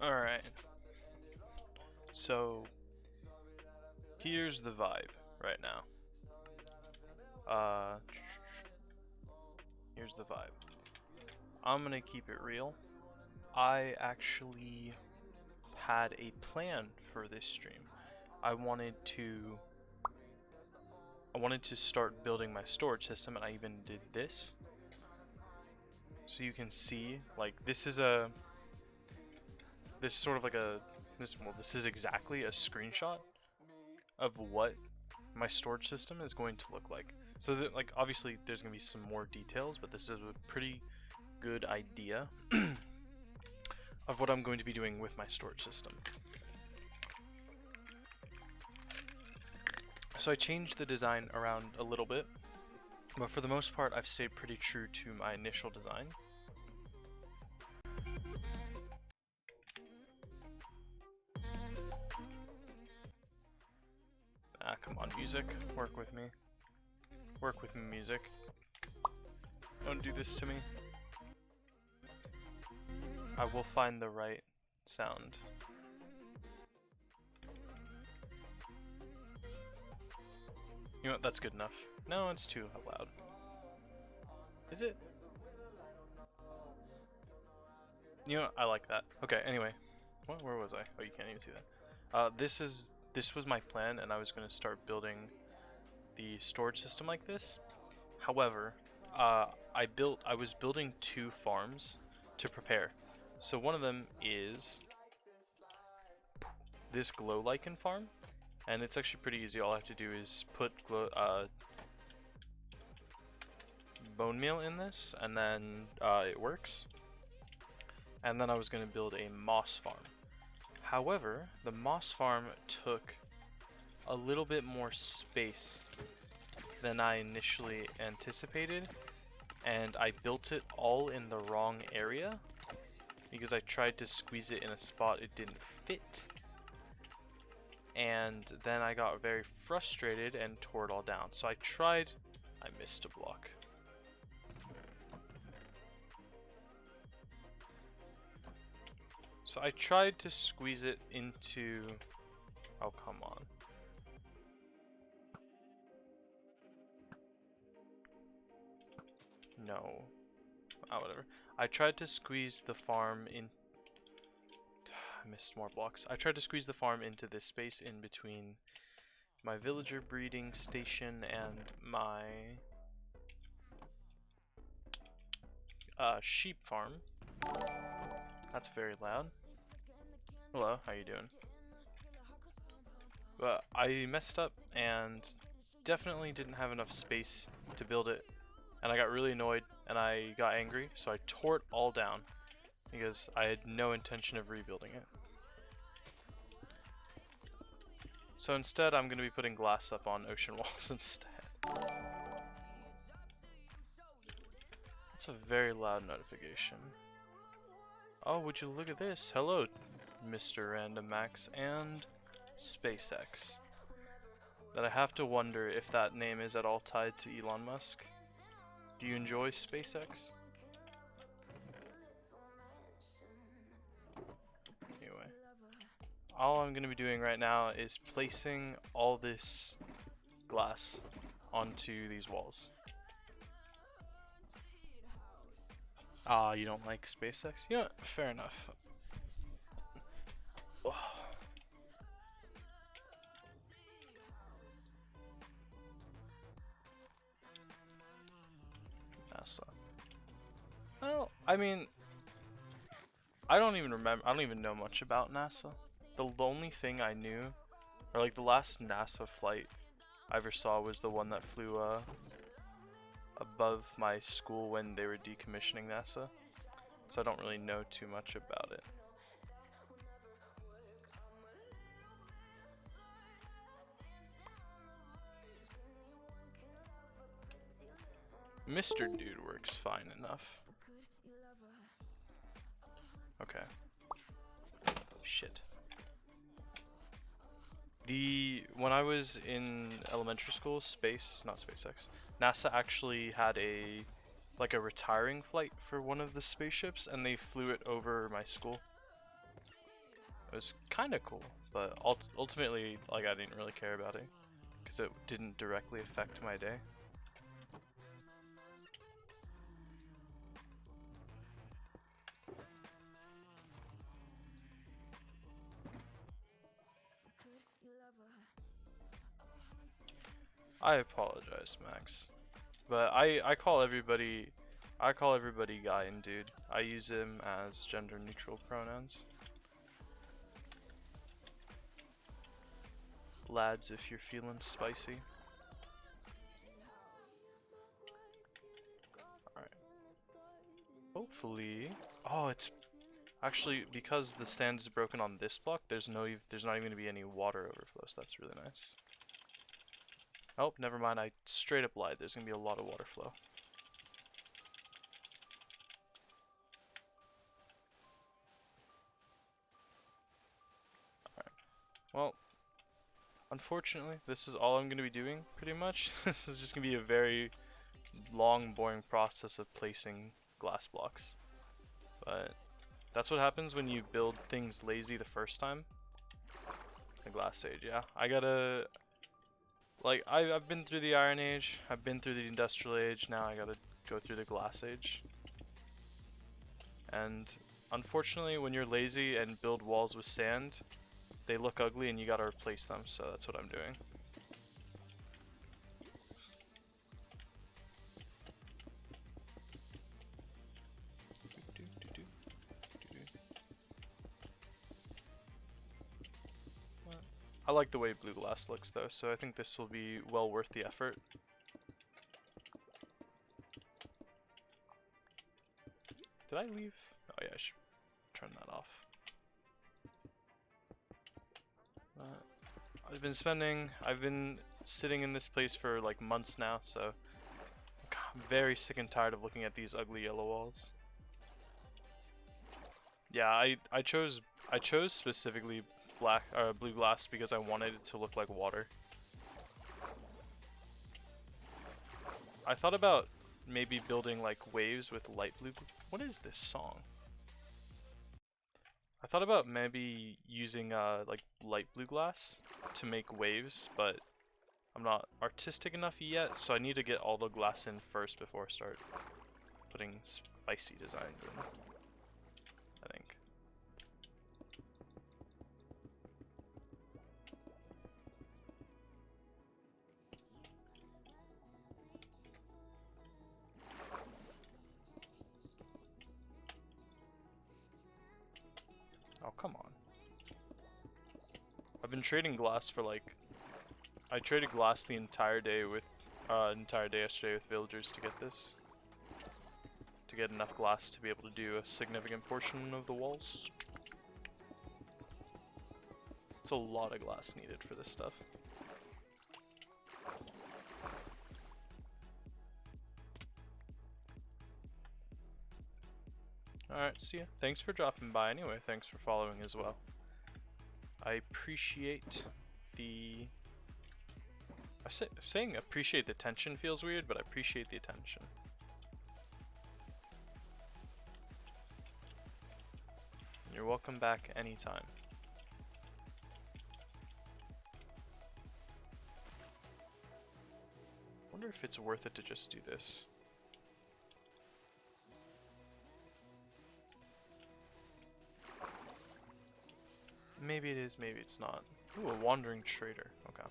Alright, so here's the vibe right now. Here's the vibe. I'm gonna keep it real. I actually had a plan for this stream. I wanted to start building my storage system, and I even did this. So you can see, like, this is sort of like this is exactly a screenshot of what my storage system is going to look like. So that, like, obviously there's gonna be some more details, but this is a pretty good idea of what I'm going to be doing with my storage system. So I changed the design around a little bit, but for the most part I've stayed pretty true to my initial design. Ah, come on, music. Work with me. Work with me, music. Don't do this to me. I will find the right sound. You know what, that's good enough. No, it's too loud. Is it? You know what, I like that. Okay, anyway. Where was I? Oh, you can't even see that. This was my plan, and I was going to start building the storage system like this. However, I was building 2 farms to prepare. So one of them is this glow lichen farm, and it's actually pretty easy. All I have to do is put bone meal in this, and then it works. And then I was going to build a moss farm. However, the moss farm took a little bit more space than I initially anticipated, and I built it all in the wrong area because I tried to squeeze it in a spot it didn't fit, and then I got very frustrated and tore it all down. So I missed a block. So I tried to squeeze it into, oh come on. No. Oh, whatever. I tried to squeeze the farm in. I missed more blocks. I tried to squeeze the farm into this space in between my villager breeding station and my sheep farm. That's very loud. Hello, how you doing? But I messed up and definitely didn't have enough space to build it, and I got really annoyed and I got angry, so I tore it all down because I had no intention of rebuilding it. So instead I'm going to be putting glass up on ocean walls instead. That's a very loud notification. Oh, would you look at this? Hello, Mr. Random Max and SpaceX. That I have to wonder if that name is at all tied to Elon Musk. Do you enjoy SpaceX? Anyway, all I'm going to be doing right now is placing all this glass onto these walls. Ah, you don't like SpaceX? You know what? Fair enough. Oh. NASA. I mean, I don't even know much about NASA. The only thing I knew, or like the last NASA flight I ever saw, was the one that flew above my school when they were decommissioning NASA. So I don't really know too much about it. Mr. Dude works fine enough. Okay. Shit. When I was in elementary school, not SpaceX, NASA actually had a retiring flight for one of the spaceships, and they flew it over my school. It was kind of cool, but ultimately, like, I didn't really care about it because it didn't directly affect my day. I apologize, Max, but I call everybody guy and dude. I use him as gender neutral pronouns. Lads, if you're feeling spicy. Alright. Hopefully. Oh, it's actually because the stand is broken on this block. There's not even going to be any water overflow, so that's really nice. Oh, never mind. I straight up lied. There's going to be a lot of water flow. Alright. Well, unfortunately, this is all I'm going to be doing, pretty much. This is just going to be a very long, boring process of placing glass blocks. But that's what happens when you build things lazy the first time. The glass age, yeah. I gotta... Like, I've been through the Iron Age, I've been through the Industrial Age, now I gotta go through the Glass Age. And unfortunately, when you're lazy and build walls with sand, they look ugly and you gotta replace them, so that's what I'm doing. I like the way blue glass looks though, so I think this will be well worth the effort. Did I leave? Oh yeah, I should turn that off. I've been sitting in this place for like months now, so I'm very sick and tired of looking at these ugly yellow walls. Yeah, I chose specifically blue glass because I wanted it to look like water. I thought about maybe building like waves with light blue. What is this song? I thought about maybe using like light blue glass to make waves, but I'm not artistic enough yet, so I need to get all the glass in first before I start putting spicy designs in, I think. Oh, come on. I've been trading glass for like... I traded glass the entire day yesterday with villagers to get this. To get enough glass to be able to do a significant portion of the walls. It's a lot of glass needed for this stuff. Alright, see ya. Thanks for dropping by anyway. Thanks for following as well. I appreciate the... saying appreciate the attention feels weird, but I appreciate the attention. You're welcome back anytime. Wonder if it's worth it to just do this. Maybe it is, maybe it's not. Ooh, a wandering trader. Okay.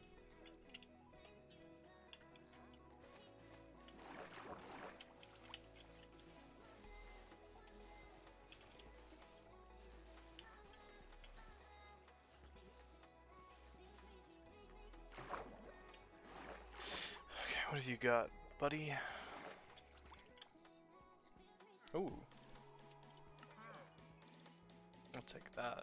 Okay, what have you got, buddy? Ooh. I'll take that.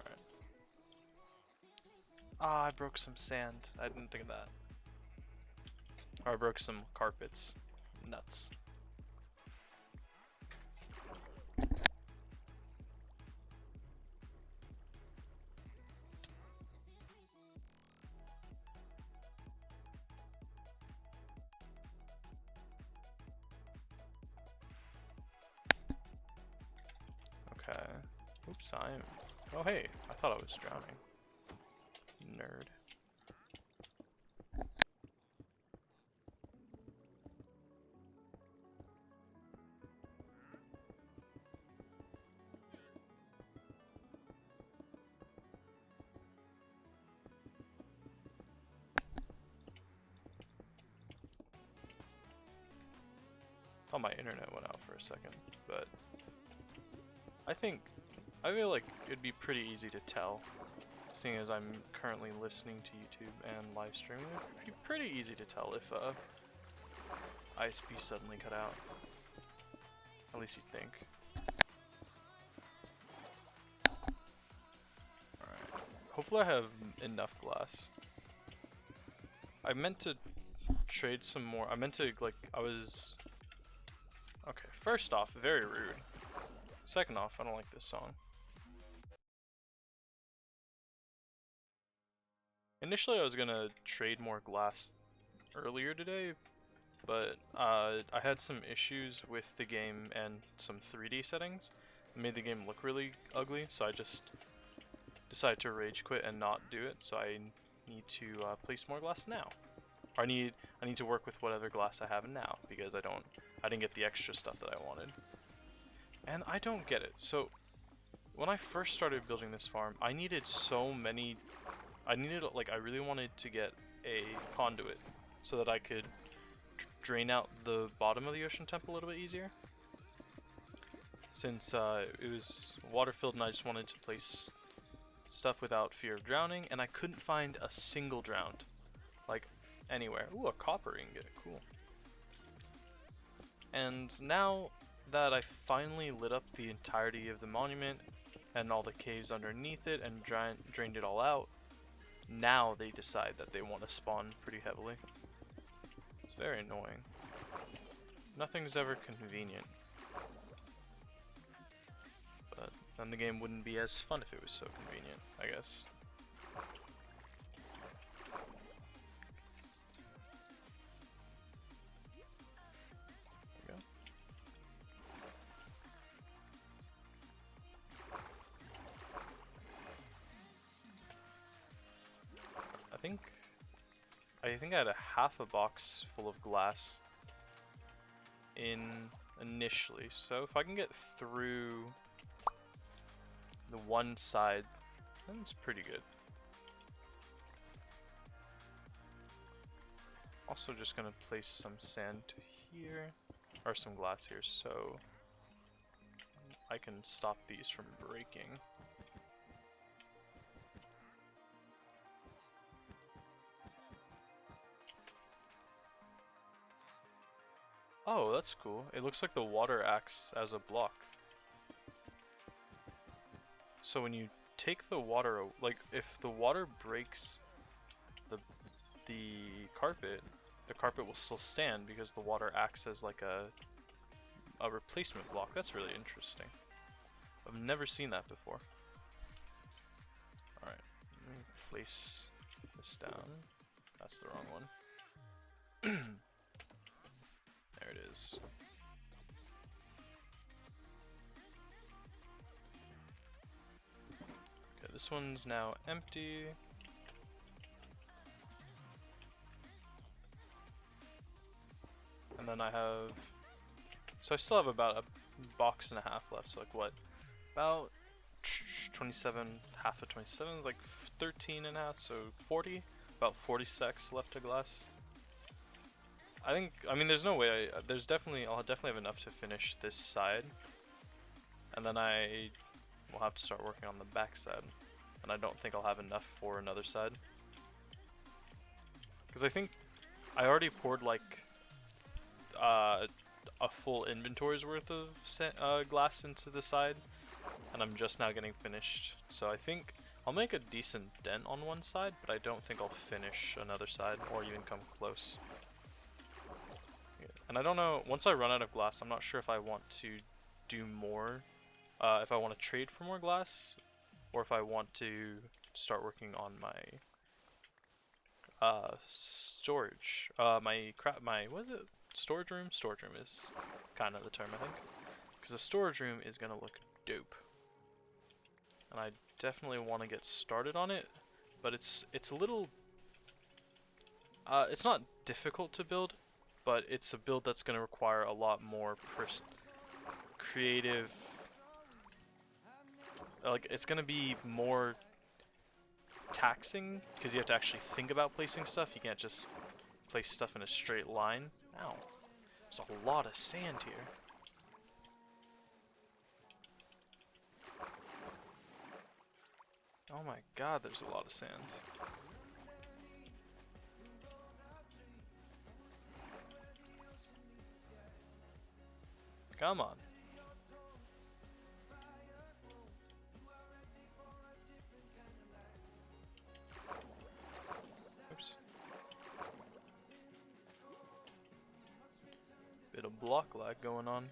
Alright. Ah, I broke some sand. I didn't think of that. Or I broke some carpets. Nuts. Oops, oh hey, I thought I was drowning. Nerd. Oh, my internet went out for a second, but I feel like it'd be pretty easy to tell, seeing as I'm currently listening to YouTube and live streaming. It'd be pretty easy to tell if ISP suddenly cut out. At least you'd think. Alright. Hopefully I have enough glass. I meant to trade some more. I meant to, like, okay, first off, very rude. Second off, I don't like this song. Initially I was gonna trade more glass earlier today, but I had some issues with the game and some 3D settings. It made the game look really ugly, so I just decided to rage quit and not do it. So I need to place more glass now. Or I need to work with whatever glass I have now, because I didn't get the extra stuff that I wanted. And I don't get it. So when I first started building this farm, I needed like, I really wanted to get a conduit so that I could drain out the bottom of the ocean temple a little bit easier. Since it was water filled and I just wanted to place stuff without fear of drowning, and I couldn't find a single drowned, like, anywhere. Ooh, a copper ingot, cool. And now that I finally lit up the entirety of the monument and all the caves underneath it and drained it all out, now they decide that they want to spawn pretty heavily. It's very annoying. Nothing's ever convenient. But then the game wouldn't be as fun if it was so convenient, I guess. There we go. I think I had a half a box full of glass in initially, so if I can get through the one side, then it's pretty good. Also just gonna place some sand to here, or some glass here, so I can stop these from breaking. Oh, that's cool. It looks like the water acts as a block. So when you take the water, like, if the water breaks the carpet will still stand because the water acts as like a replacement block. That's really interesting. I've never seen that before. Alright, let me place this down. That's the wrong one. There it is. Okay, this one's now empty. And then I have, so I still have about a box and a half left, so like what, about 27, half of 27 is like 13 and a half, so 40, about 40 sacks left of glass. I mean there's no way, I'll definitely have enough to finish this side, and then I will have to start working on the back side, and I don't think I'll have enough for another side. Because I think I already poured like a full inventory's worth of glass into the side, and I'm just now getting finished. So I think I'll make a decent dent on one side, but I don't think I'll finish another side or even come close. Yeah. And I don't know, once I run out of glass, I'm not sure if I want to do more, if I want to trade for more glass, or if I want to start working on my storage. What is it? Storage room? Storage room is kind of the term, I think. Because the storage room is going to look dope. and I definitely want to get started on it, but it's a little it's not difficult to build, but it's a build that's going to require a lot more creative, like it's going to be more taxing because you have to actually think about placing stuff. You can't just place stuff in a straight line. Ow. There's a lot of sand here. Oh my god, there's a lot of sand. Come on. Oops. Bit of block lag going on.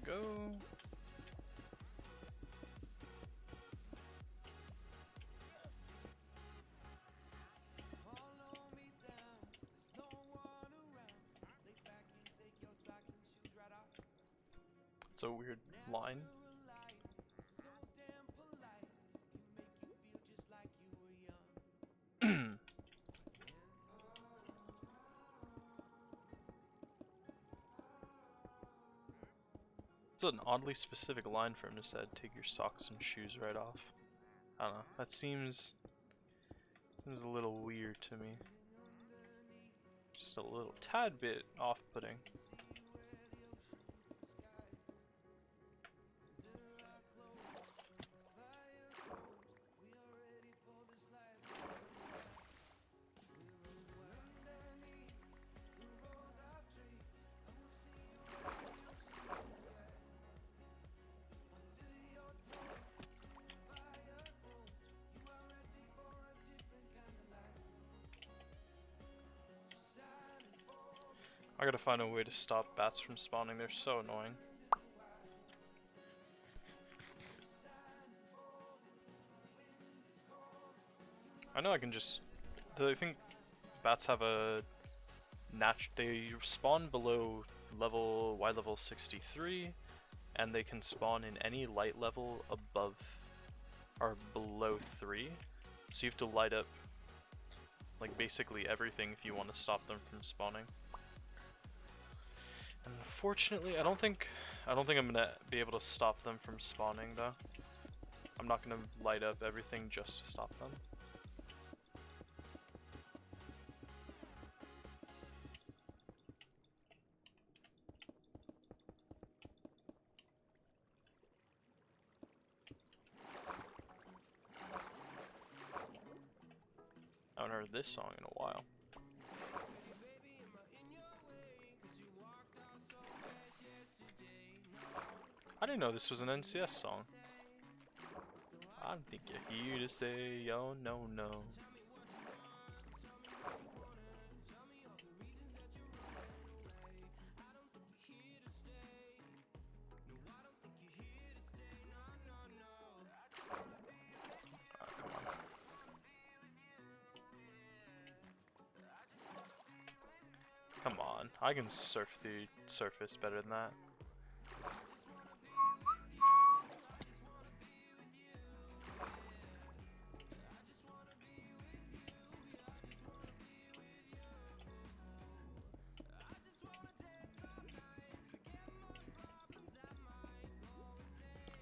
There we go. It's a weird line. It's an oddly specific line for him to say, take your socks and shoes right off. I don't know, that seems a little weird to me. Just a little tad bit off-putting. I gotta find a way to stop bats from spawning, they're so annoying. I know I can just... I think bats have a... They spawn below Y level 63, and they can spawn in any light level above or below 3. So you have to light up like basically everything if you want to stop them from spawning. And unfortunately, I don't think I'm gonna be able to stop them from spawning though. I'm not gonna light up everything just to stop them. I haven't heard this song in a while. I didn't know this was an NCS song. I don't think you're here to say, yo, no, no. Come on, I can surf the surface better than that.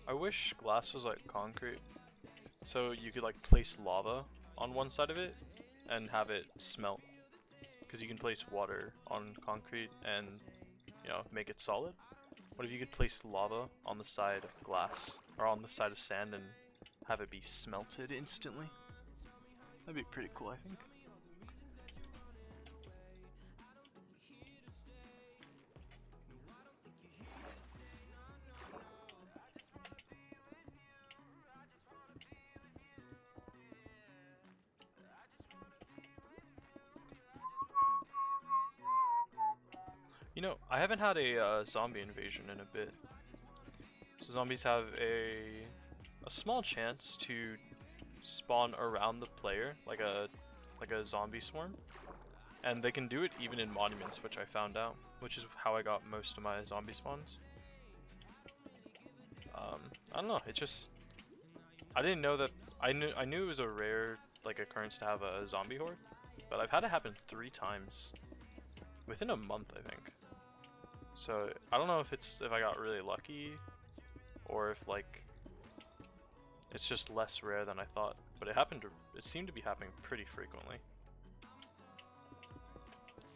I wish glass was like concrete, so you could like place lava on one side of it and have it smelt. Because you can place water on concrete and, you know, make it solid. What if you could place lava on the side of glass, or on the side of sand, and have it be smelted instantly? That'd be pretty cool, I think. You know, I haven't had a zombie invasion in a bit. So zombies have a a small chance to spawn around the player like a zombie swarm, and they can do it even in monuments, which I found out, which is how I got most of my zombie spawns. I don't know, it just, I didn't know that, I knew it was a rare like occurrence to have a zombie horde, but I've had it happen 3 times within a month, I think. So I don't know if I got really lucky or if like it's just less rare than I thought, but it seemed to be happening pretty frequently.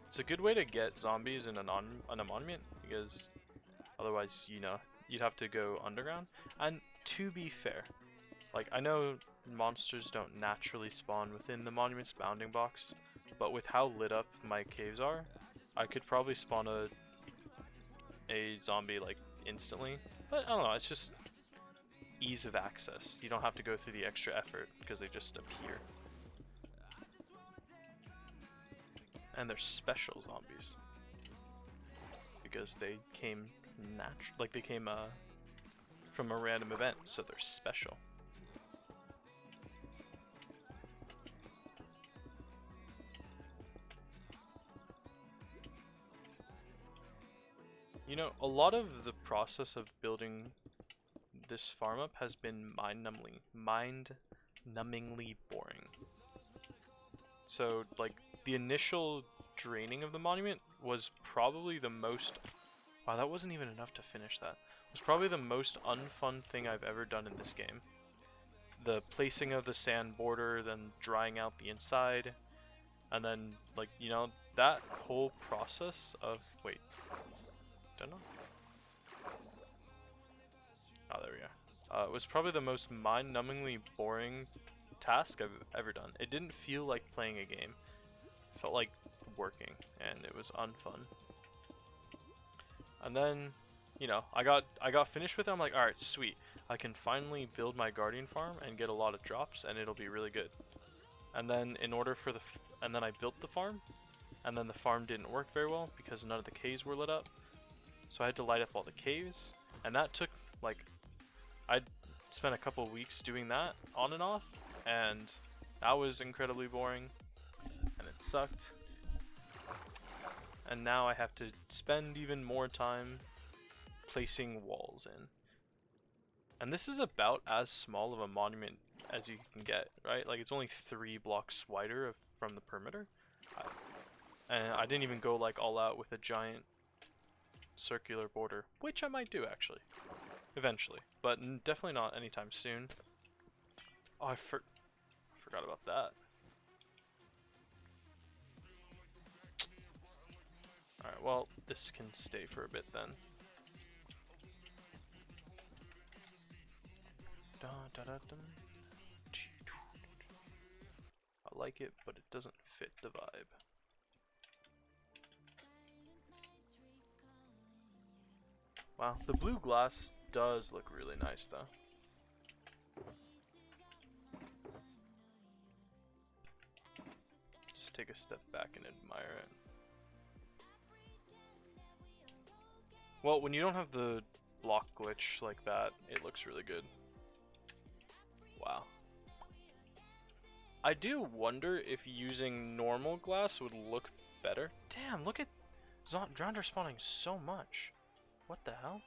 It's a good way to get zombies in a monument, because otherwise, you know, you'd have to go underground. And to be fair, like, I know monsters don't naturally spawn within the monument's bounding box, but with how lit up my caves are, I could probably spawn a zombie like instantly. But I don't know, it's just ease of access. You don't have to go through the extra effort because they just appear. And they're special zombies because they came from a random event, so they're special. You know, a lot of the process of building this farm up has been mind-numbingly boring. So, like, the initial draining of the monument was probably the most... Wow, that wasn't even enough to finish that. It was probably the most unfun thing I've ever done in this game. The placing of the sand border, then drying out the inside, and then, like, you know, that whole process of... Wait. Don't know. Oh, there we go. It was probably the most mind-numbingly boring task I've ever done. It didn't feel like playing a game. It felt like working, and it was unfun. And then, you know, I got finished with it. I'm like, all right, sweet. I can finally build my guardian farm and get a lot of drops, and it'll be really good. And then and then I built the farm, and then the farm didn't work very well because none of the caves were lit up. So I had to light up all the caves, and that took like, I spent a couple weeks doing that on and off, and that was incredibly boring, and it sucked. And now I have to spend even more time placing walls in. And this is about as small of a monument as you can get, right? Like, it's only 3 blocks wider from the perimeter. And I didn't even go like all out with a giant circular border, which I might do actually, eventually, but definitely not anytime soon. Oh, I forgot about that. Alright, well, this can stay for a bit then. I like it, but it doesn't fit the vibe. Wow, the blue glass does look really nice though. Just take a step back and admire it. Well, when you don't have the block glitch like that, it looks really good. Wow. I do wonder if using normal glass would look better. Damn, look at Drowner spawning so much. What the hell?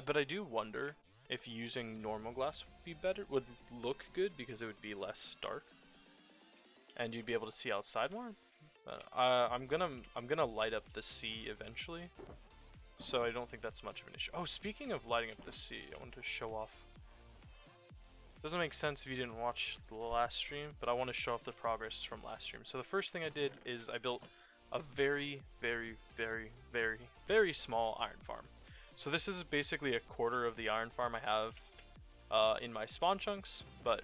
But I do wonder if using normal glass would look good because it would be less dark, and you'd be able to see outside more. I'm gonna light up the sea eventually, so I don't think that's much of an issue. Oh, speaking of lighting up the sea, I wanted to show off. Doesn't make sense if you didn't watch the last stream, but I want to show off the progress from last stream. So the first thing I did is I built a very, very, very, very, very small iron farm. So this is basically a quarter of the iron farm I have in my spawn chunks, but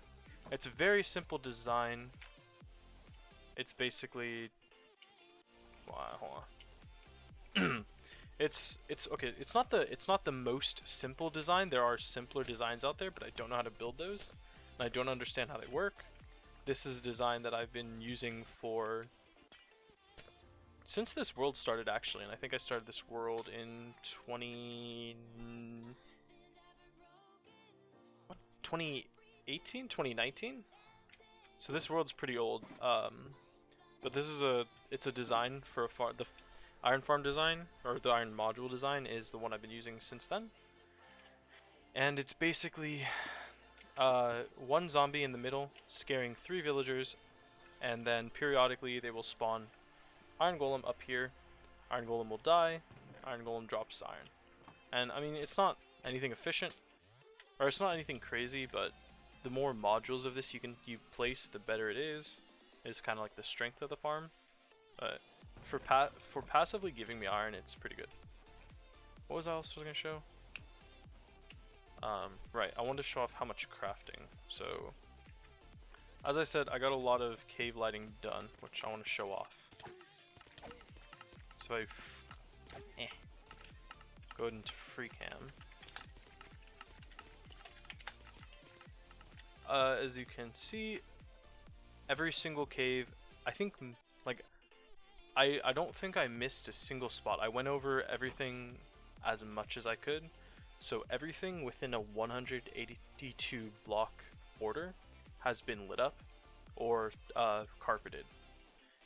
it's a very simple design. It's basically, hold on. It's okay. It's not the most simple design. There are simpler designs out there, but I don't know how to build those, and I don't understand how they work. This is a design that I've been using since this world started actually, and I think I started this world in 2018, 2019. So this world's pretty old. But this is it's a design for a the iron farm design, or the iron module design is the one I've been using since then. And it's basically one zombie in the middle scaring 3 villagers, and then periodically they will spawn iron golem up here. Iron golem will die, iron golem drops iron. And I mean, it's not anything efficient, or it's not anything crazy, but the more modules of this you place, the better it is. It's kind of like the strength of the farm. But for passively giving me iron, it's pretty good. What was I also gonna show? Right, I wanted to show off how much crafting. So, as I said, I got a lot of cave lighting done, which I want to show off. So I go ahead into free cam. As you can see, every single cave, I think, like, I don't think I missed a single spot. I went over everything as much as I could. So everything within a 182 block order has been lit up or carpeted.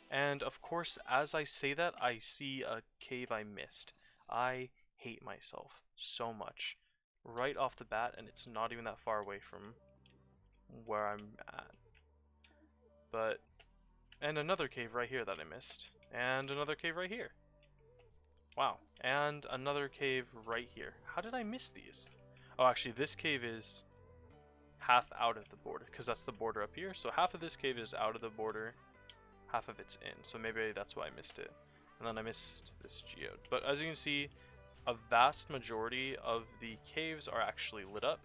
And of course, as I say that, I see a cave I missed. I hate myself so much right off the bat, and it's not even that far away from where I'm at. But, and another cave right here that I missed, and another cave right here. Wow, and another cave right here. How did I miss these? Oh, actually, this cave is half out of the border, because that's the border up here. So half of this cave is out of the border, half of it's in. So maybe that's why I missed it. And then I missed this geode. But as you can see, a vast majority of the caves are actually lit up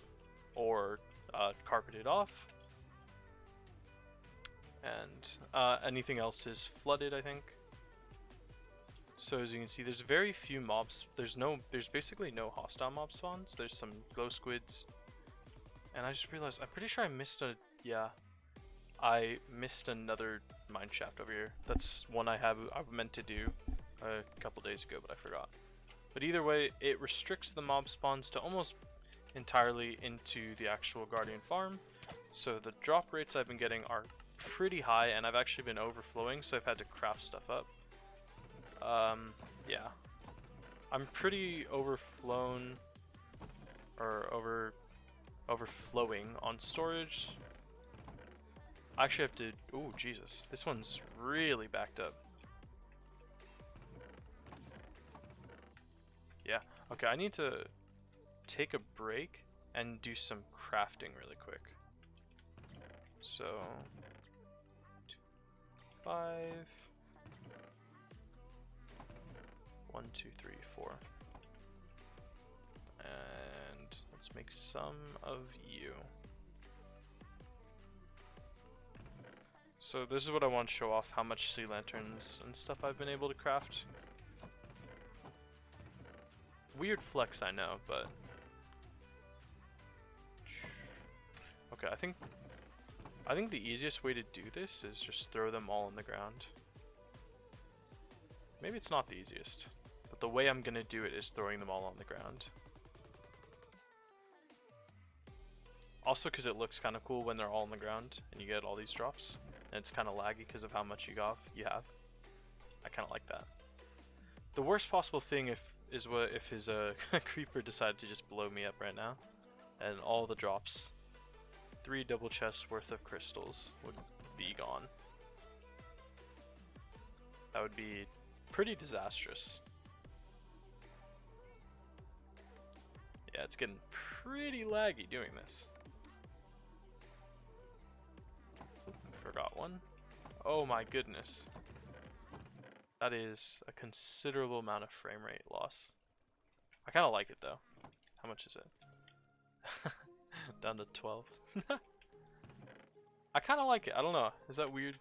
or carpeted off. And anything else is flooded, I think. So as you can see, there's very few mobs. There's basically no hostile mob spawns. There's some glow squids. And I just realized, I'm pretty sure I missed I missed another mine shaft over here. That's one I meant to do a couple days ago, but I forgot. But either way, it restricts the mob spawns to almost entirely into the actual Guardian farm. So the drop rates I've been getting are pretty high, and I've actually been overflowing, so I've had to craft stuff up. Yeah. I'm pretty overflown, or overflowing on storage. I actually have to, oh Jesus, this one's really backed up. Yeah, okay, I need to take a break and do some crafting really quick. So, 5, 1, 2, 3, 4. And let's make some of you. So this is what I want to show off, how much sea lanterns and stuff I've been able to craft. Weird flex, I know, but okay, I think the easiest way to do this is just throw them all on the ground. Maybe it's not the easiest, but the way I'm gonna do it is throwing them all on the ground. Also because it looks kind of cool when they're all on the ground and you get all these drops, and it's kind of laggy because of how much you have. I kind of like that. The worst possible thing is if his creeper decided to just blow me up right now, and all the drops, 3 double chests worth of crystals would be gone. That would be pretty disastrous. Yeah, it's getting pretty laggy doing this. Forgot one. Oh my goodness. That is a considerable amount of frame rate loss. I kind of like it though. How much is it? Down to 12. I kind of like it. I don't know. Is that weird?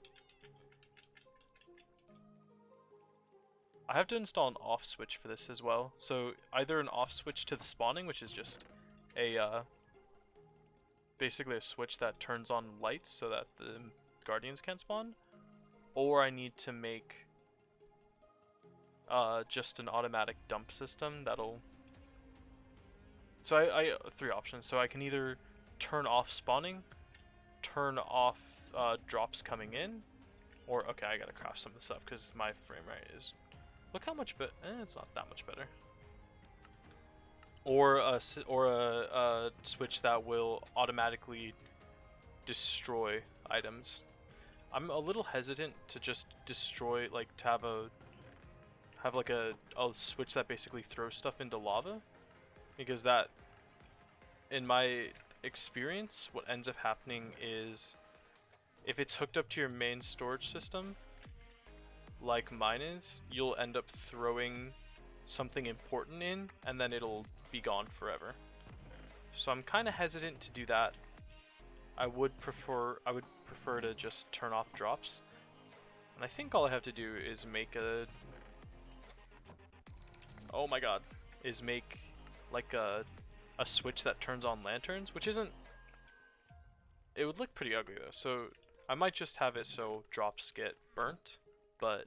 I have to install an off switch for this as well. So either an off switch to the spawning, which is just a basically a switch that turns on lights so that the guardians can't spawn, or I need to make just an automatic dump system that'll. So I 3 options. So I can either turn off spawning, turn off drops coming in, or okay, I gotta craft some of this up because my frame rate is. Look how much better. It's not that much better. Or a switch that will automatically destroy items. I'm a little hesitant to just destroy, like to have like a switch that basically throws stuff into lava, because that, in my experience, what ends up happening is if it's hooked up to your main storage system, like mine is, you'll end up throwing something important in and then it'll be gone forever. So I'm kind of hesitant to do that. I would prefer to just turn off drops. And I think all I have to do is make a oh my god, is make like a switch that turns on lanterns, which isn't, it would look pretty ugly though. So I might just have it so drops get burnt, but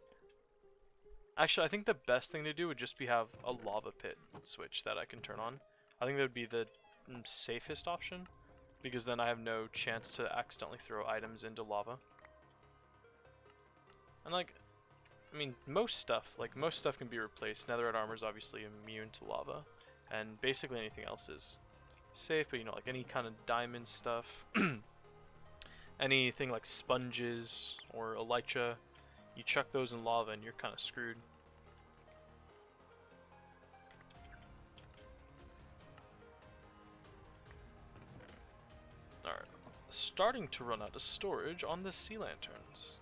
actually I think the best thing to do would just be have a lava pit switch that I can turn on. I think that would be the safest option, because then I have no chance to accidentally throw items into lava. And like, I mean, most stuff can be replaced. Netherite armor is obviously immune to lava, and basically anything else is safe, but you know, like any kind of diamond stuff, anything like sponges or elytra, you chuck those in lava and you're kind of screwed. Alright, starting to run out of storage on the sea lanterns.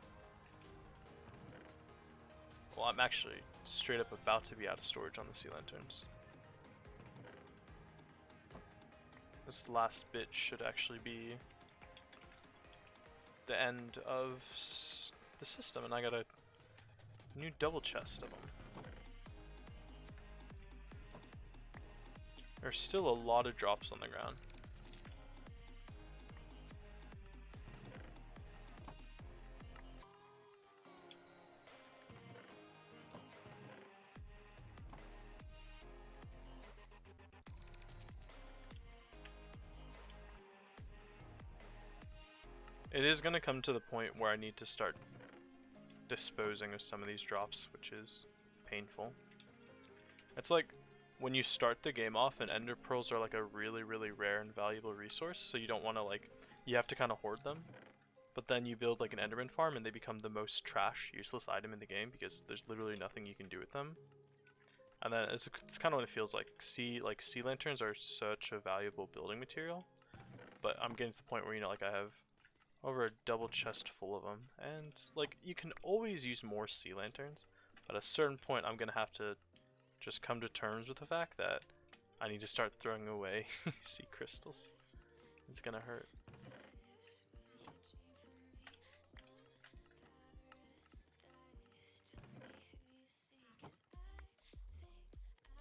Well, I'm actually straight up about to be out of storage on the sea lanterns. This last bit should actually be the end of the system, and I got a new double chest of them. There's still a lot of drops on the ground. It is going to come to the point where I need to start disposing of some of these drops, which is painful. It's like when you start the game off, and ender pearls are like a really, really rare and valuable resource, so you don't want to like, you have to kind of hoard them. But then you build like an enderman farm and they become the most trash, useless item in the game because there's literally nothing you can do with them. And then it's kind of what it feels like. Sea lanterns are such a valuable building material, but I'm getting to the point where, you know, like I have over a double chest full of them, and like you can always use more sea lanterns, but at a certain point I'm gonna have to just come to terms with the fact that I need to start throwing away sea crystals. It's gonna hurt.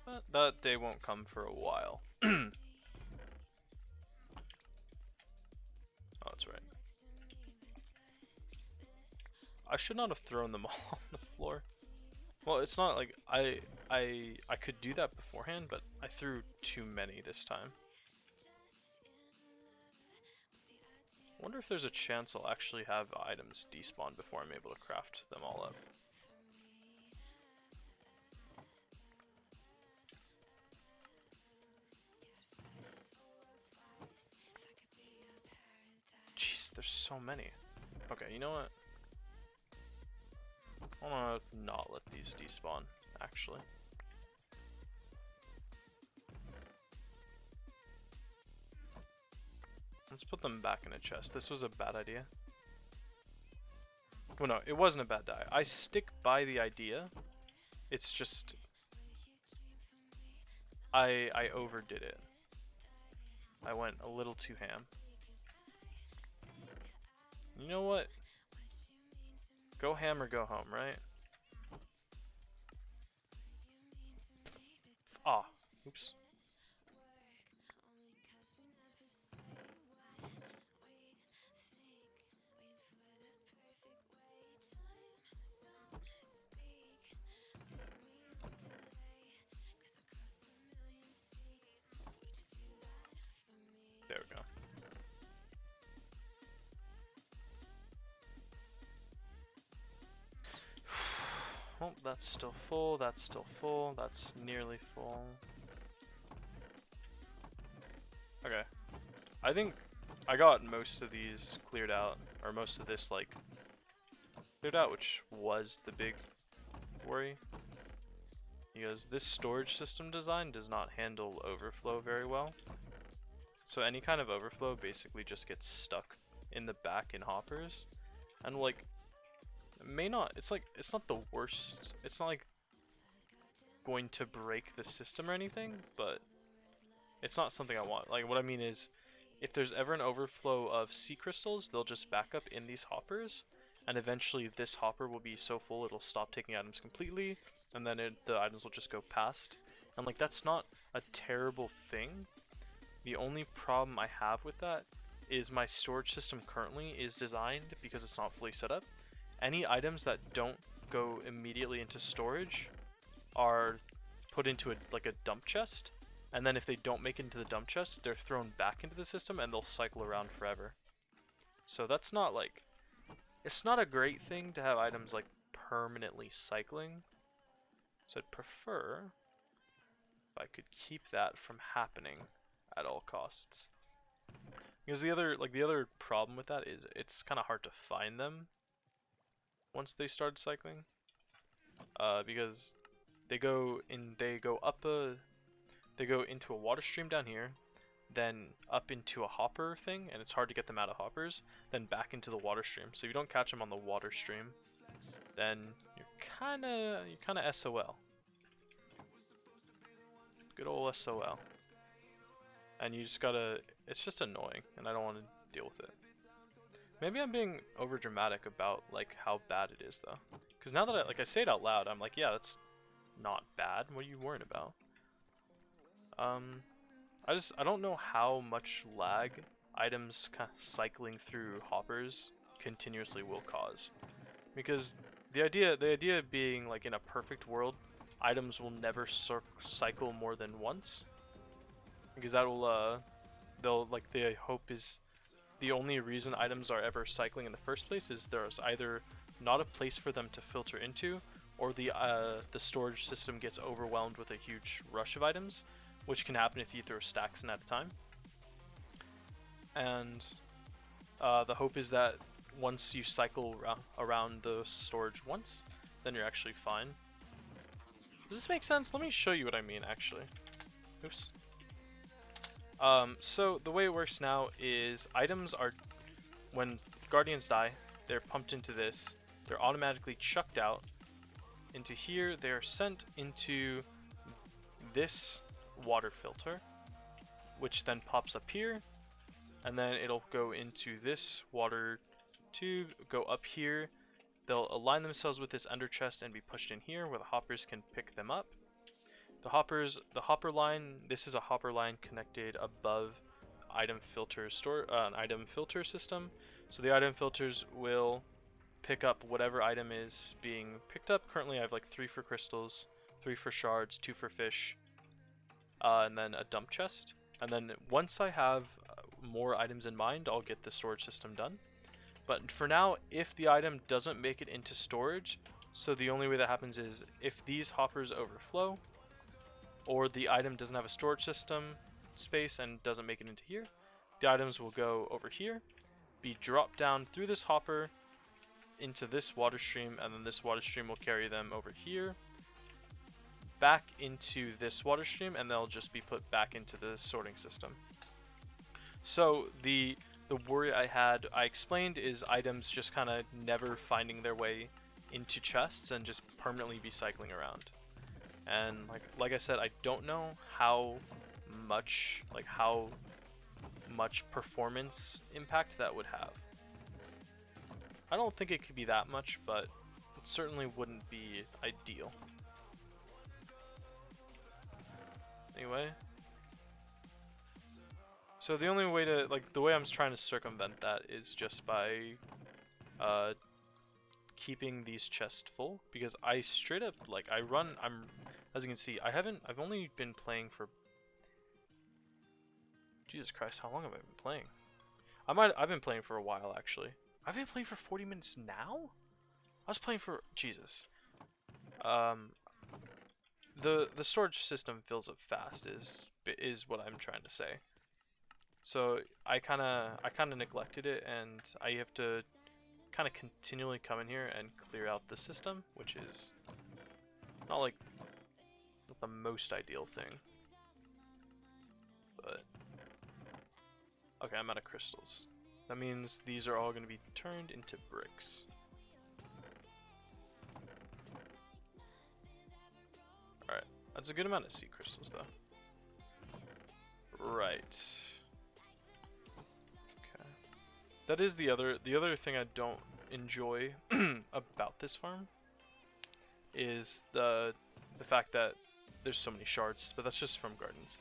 But that day won't come for a while. Oh, that's right. I should not have thrown them all on the floor. Well, it's not like I could do that beforehand, but I threw too many this time. I wonder if there's a chance I'll actually have items despawn before I'm able to craft them all up. Jeez, there's so many. Okay, you know what? I wanna not let these despawn, actually. Let's put them back in a chest. This was a bad idea. Well, no, it wasn't a bad die. I stick by the idea. It's just I overdid it. I went a little too ham. You know what? Go ham or go home, right? Ah, oops. There we go. That's still full, that's still full, that's nearly full. Okay. I think I got most of these cleared out, or most of this like cleared out, which was the big worry. Because this storage system design does not handle overflow very well. So any kind of overflow basically just gets stuck in the back in hoppers. And like, may not, it's not the worst, it's not like going to break the system or anything, but it's not something I want. Like what I mean is, if there's ever an overflow of sea crystals, they'll just back up in these hoppers, and eventually this hopper will be so full it'll stop taking items completely, and then the items will just go past. And like that's not a terrible thing. The only problem I have with that is my storage system currently is designed, because it's not fully set up, any items that don't go immediately into storage are put into a dump chest, and then if they don't make it into the dump chest, they're thrown back into the system and they'll cycle around forever. So that's not like, it's not a great thing to have items like permanently cycling. So I'd prefer if I could keep that from happening at all costs. Because the other problem with that is it's kind of hard to find them once they start cycling. Because they go into a water stream down here, then up into a hopper thing, and it's hard to get them out of hoppers, then back into the water stream. So if you don't catch them on the water stream, then you're kinda SOL. Good old SOL. And you just gotta, it's just annoying, and I don't want to deal with it. Maybe I'm being over dramatic about like how bad it is though. Because now that I say it out loud, I'm like, yeah, that's not bad. What are you worried about? I don't know how much lag items kind of cycling through hoppers continuously will cause. Because the idea being like in a perfect world, items will never cycle more than once. Because that will the hope is the only reason items are ever cycling in the first place is there's either not a place for them to filter into, or the storage system gets overwhelmed with a huge rush of items, which can happen if you throw stacks in at a time. And the hope is that once you cycle around the storage once, then you're actually fine. Does this make sense? Let me show you what I mean actually. Oops. So the way it works now is items are, when guardians die, they're pumped into this, they're automatically chucked out into here, they're sent into this water filter, which then pops up here, and then it'll go into this water tube, go up here, they'll align themselves with this under chest and be pushed in here where the hoppers can pick them up. The hopper line, this is a hopper line connected above item filter an item filter system. So the item filters will pick up whatever item is being picked up. Currently I have like 3 for crystals, 3 for shards, 2 for fish, and then a dump chest. And then once I have more items in mind, I'll get the storage system done. But for now, if the item doesn't make it into storage, so the only way that happens is if these hoppers overflow, or the item doesn't have a storage system space and doesn't make it into here, the items will go over here, be dropped down through this hopper into this water stream, and then this water stream will carry them over here, back into this water stream, and they'll just be put back into the sorting system. So the worry I explained is items just kind of never finding their way into chests and just permanently be cycling around. And like I said, I don't know how much performance impact that would have. I don't think it could be that much, but it certainly wouldn't be ideal. Anyway, so the only way to the way I'm trying to circumvent that is just by keeping these chests full, because I straight up as you can see, I've only been playing for, Jesus Christ, how long have I been playing? I've been playing for a while actually. I've been playing for 40 minutes now? I was playing for, Jesus. Um, the storage system fills up fast is what I'm trying to say. So I kinda neglected it, and I have to kind of continually come in here and clear out the system, which is not like the most ideal thing. But okay, I'm out of crystals. That means these are all going to be turned into bricks. Alright, that's a good amount of sea crystals though. Right. Okay. That is the other thing I don't enjoy about this farm is the fact that there's so many shards, but that's just from gardens.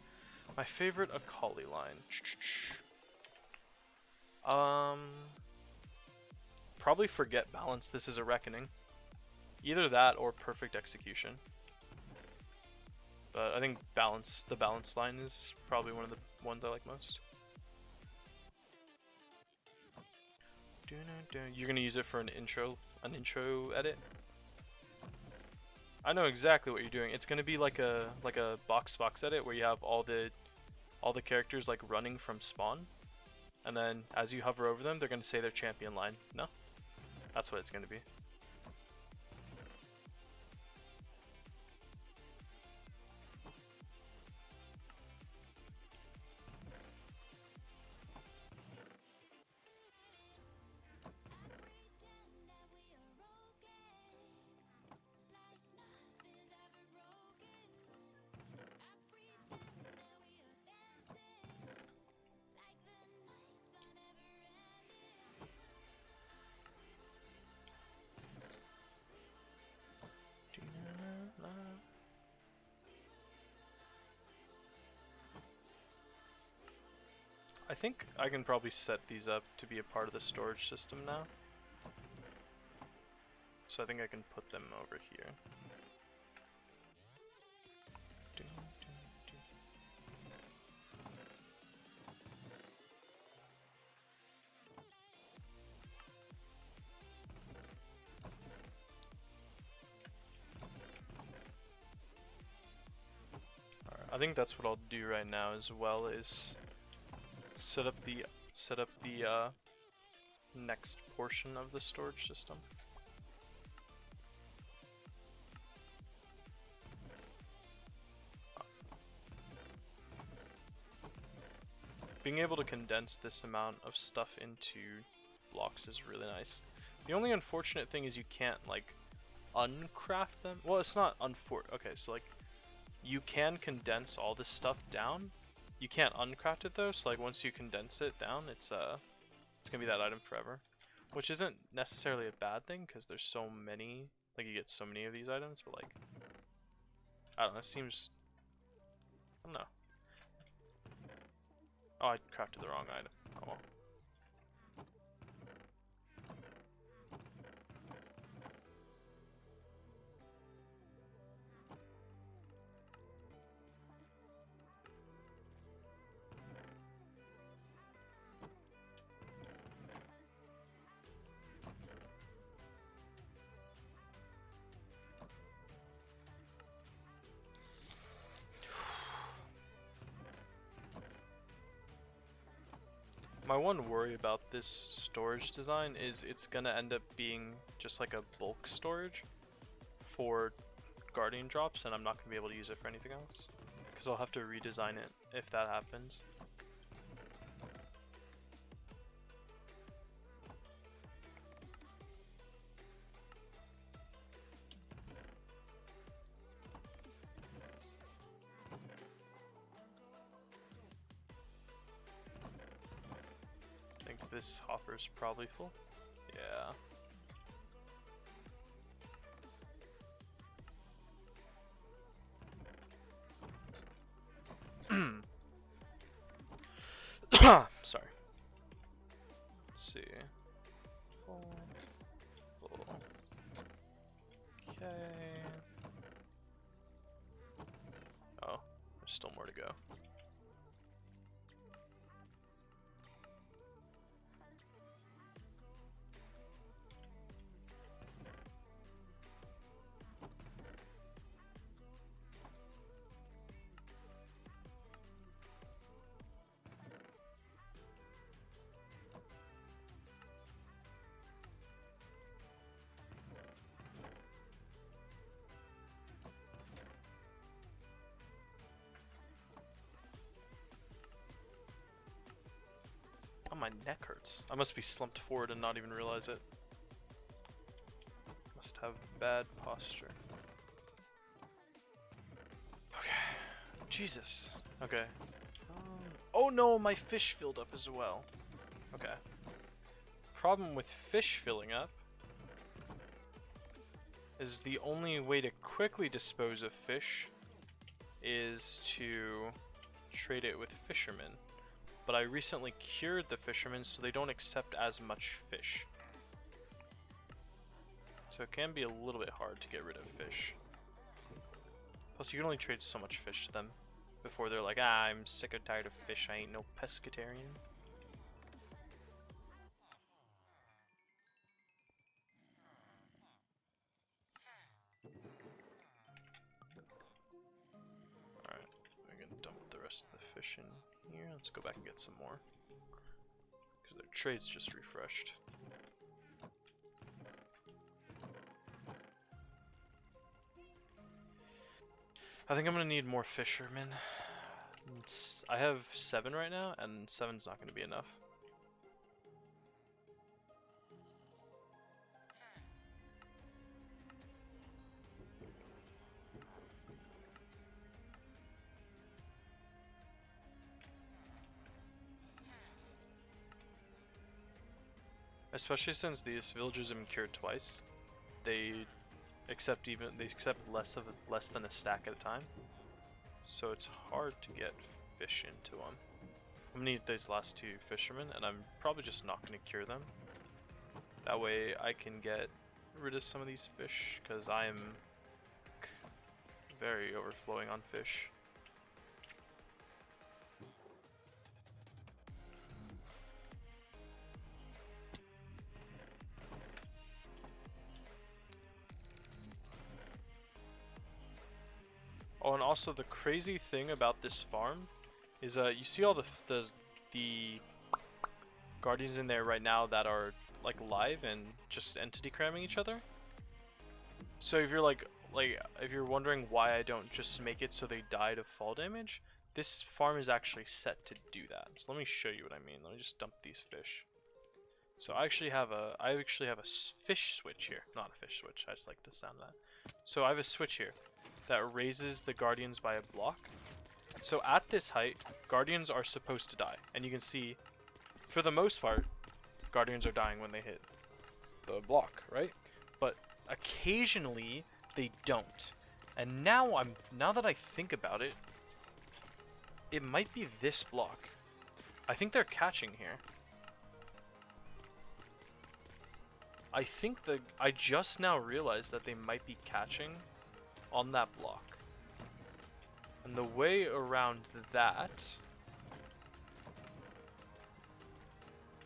My favorite Akali line. Probably forget balance. This is a reckoning. Either that or perfect execution. But I think the balance line is probably one of the ones I like most. You're gonna use it for an intro edit. I know exactly what you're doing. It's gonna be like a box edit where you have all the characters like running from spawn, and then as you hover over them, they're gonna say their champion line. No, that's what it's gonna be. I think I can probably set these up to be a part of the storage system now. So I think I can put them over here. Alright, I think that's what I'll do right now as well, is set up the next portion of the storage system. Being able to condense this amount of stuff into blocks is really nice. The only unfortunate thing is you can't like uncraft them. Well, it's not okay, so like you can condense all this stuff down. You can't uncraft it though, so like once you condense it down, it's gonna be that item forever. Which isn't necessarily a bad thing because there's so many, like you get so many of these items, but like I don't know, it seems, I don't know. Oh, I crafted the wrong item. Oh well. My one worry about this storage design is it's gonna end up being just like a bulk storage for guardian drops, and I'm not gonna be able to use it for anything else because I'll have to redesign it if that happens. I think this hopper's probably full. Yeah. Sorry. Let's see. Full. Okay. Oh, there's still more to go. my neck hurts. I must be slumped forward and not even realize it. Must have bad posture. Okay. Jesus. Okay. Oh no, my fish filled up as well. Okay. Problem with fish filling up is the only way to quickly dispose of fish is to trade it with fishermen. But I recently cured the fishermen so they don't accept as much fish. So it can be a little bit hard to get rid of fish. Plus you can only trade so much fish to them before they're like, ah, I'm sick or tired of fish, I ain't no pescatarian. Alright, we can dump the rest of the fish in here. Let's go back and get some more. Because their trade's just refreshed. I think I'm gonna need more fishermen. I have 7 right now, and 7's not gonna be enough. Especially since these villagers have been cured twice, they accept less than a stack at a time. So it's hard to get fish into them. I'm gonna need these last 2 fishermen, and I'm probably just not gonna cure them. That way I can get rid of some of these fish, because I am very overflowing on fish. Oh, and also the crazy thing about this farm is you see all the guardians in there right now that are like live and just entity cramming each other. So if you're if you're wondering why I don't just make it so they die to fall damage, this farm is actually set to do that. So let me show you what I mean. Let me just dump these fish. So I actually have a fish switch here, not a fish switch. I just like the sound of that. So I have a switch here that raises the guardians by a block. So at this height, guardians are supposed to die, and you can see, for the most part, guardians are dying when they hit the block, right? But occasionally they don't. And now that I think about it, it might be this block. I think they're catching here. I just now realized that they might be catching on that block. And the way around that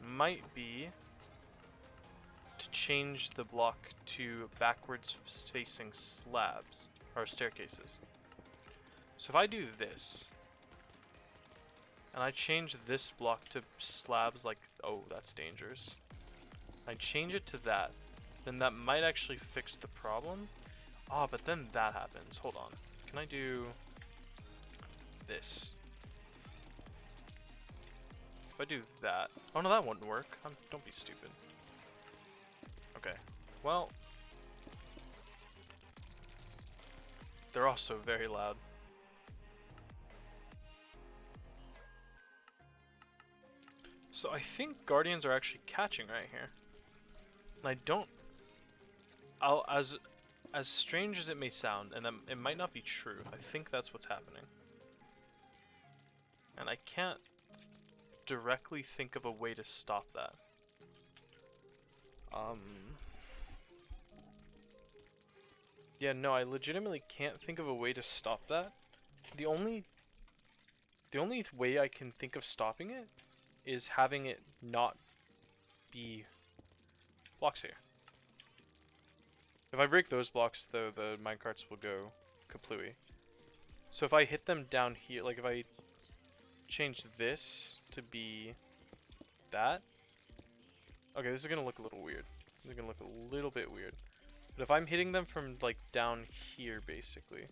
might be to change the block to backwards facing slabs or staircases. So if I do this and I change this block to slabs, like, oh, that's dangerous. I change it to that, then that might actually fix the problem. Ah, but then that happens. Hold on. Can I do this? If I do that... Oh no, that wouldn't work. Don't be stupid. Okay. Well... They're also very loud. So I think guardians are actually catching right here. And I don't... As strange as it may sound, and it might not be true, I think that's what's happening. And I can't directly think of a way to stop that. Yeah, no, I legitimately can't think of a way to stop that. The only way I can think of stopping it is having it not be blocks here. If I break those blocks, though, the minecarts will go kaplooey. So if I hit them down here, like if I change this to be that, okay, this is gonna look a little weird. This is gonna look a little bit weird. But if I'm hitting them from like down here, basically,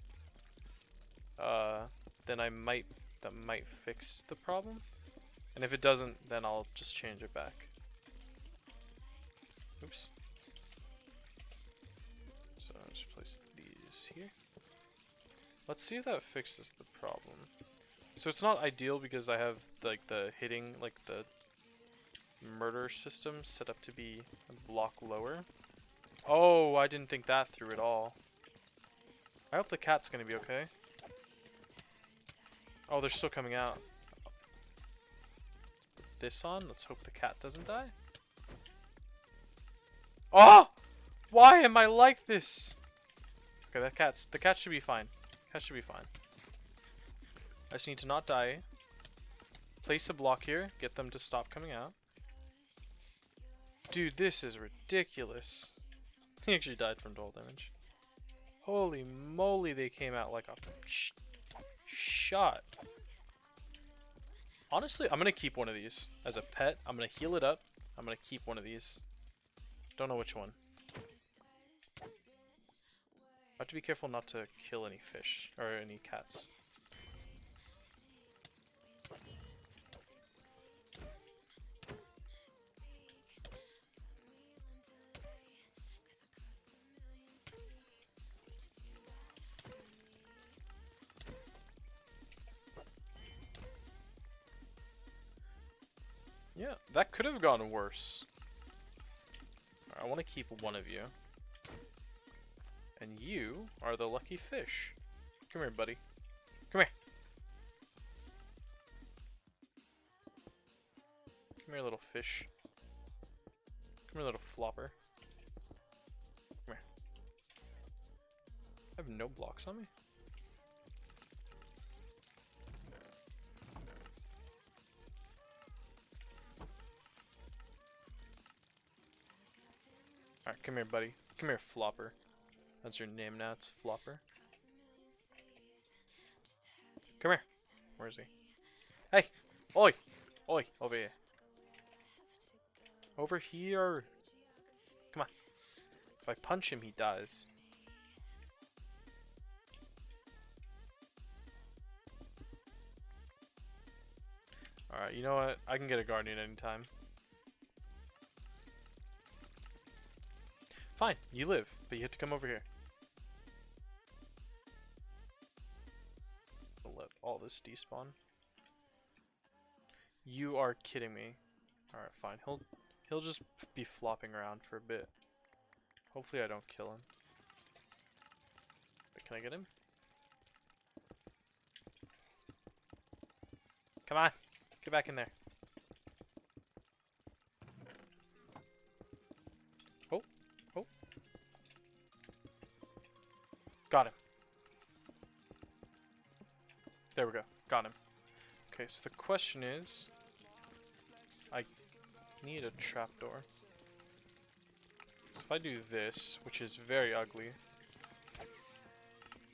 then that might fix the problem. And if it doesn't, then I'll just change it back. Oops. So I'll just place these here. Let's see if that fixes the problem. So it's not ideal because I have like the hitting, like the murder system set up to be a block lower. Oh, I didn't think that through at all. I hope the cat's gonna be okay. Oh, they're still coming out. Put this on, let's hope the cat doesn't die. Oh! Why am I like this? Okay, the cat should be fine. Cat should be fine. I just need to not die. Place a block here, get them to stop coming out. Dude, this is ridiculous. He actually died from dull damage. Holy moly, they came out like a shot. Honestly, I'm gonna keep one of these as a pet. I'm gonna heal it up. I'm gonna keep one of these. Don't know which one. I have to be careful not to kill any fish or any cats. Yeah, that could have gone worse. Right, I want to keep one of you. And you are the lucky fish. Come here, buddy. Come here. Come here, little fish. Come here, little flopper. Come here. I have no blocks on me. Alright, come here, buddy. Come here, Flopper. That's your name now, it's Flopper. Come here. Where is he? Hey! Oi! Oi! Over here. Over here! Come on. If I punch him, he dies. Alright, you know what? I can get a Guardian anytime. Fine, you live, but you have to come over here. I'll let all this despawn. You are kidding me. Alright, fine. He'll just be flopping around for a bit. Hopefully I don't kill him. Wait, can I get him? Come on! Get back in there. Oh! Oh! Got him. There we go. Got him. Okay, so the question is... I need a trapdoor. So if I do this, which is very ugly,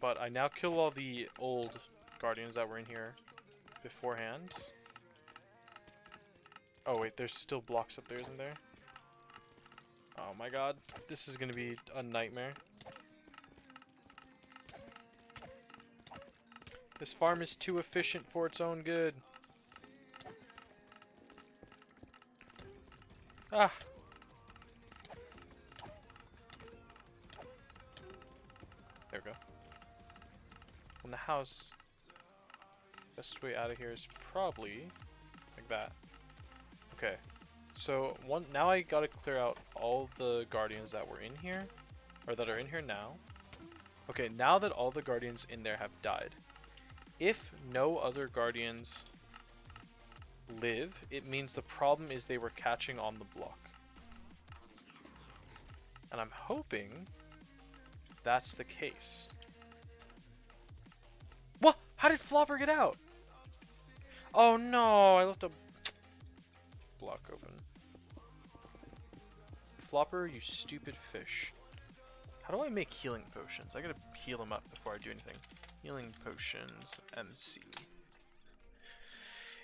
but I now kill all the old guardians that were in here beforehand. Oh wait, there's still blocks up there, isn't there? Oh my god, this is gonna be a nightmare. This farm is too efficient for its own good. Ah! There we go. And the house, best way out of here is probably like that. Okay, so now I gotta clear out all the guardians that were in here, or that are in here now. Okay, now that all the guardians in there have died, if no other guardians live, it means the problem is they were catching on the block. And I'm hoping that's the case. What? How did Flopper get out? Oh no, I left a block open. Flopper, you stupid fish. How do I make healing potions? I gotta heal him up before I do anything. Healing potions, MC.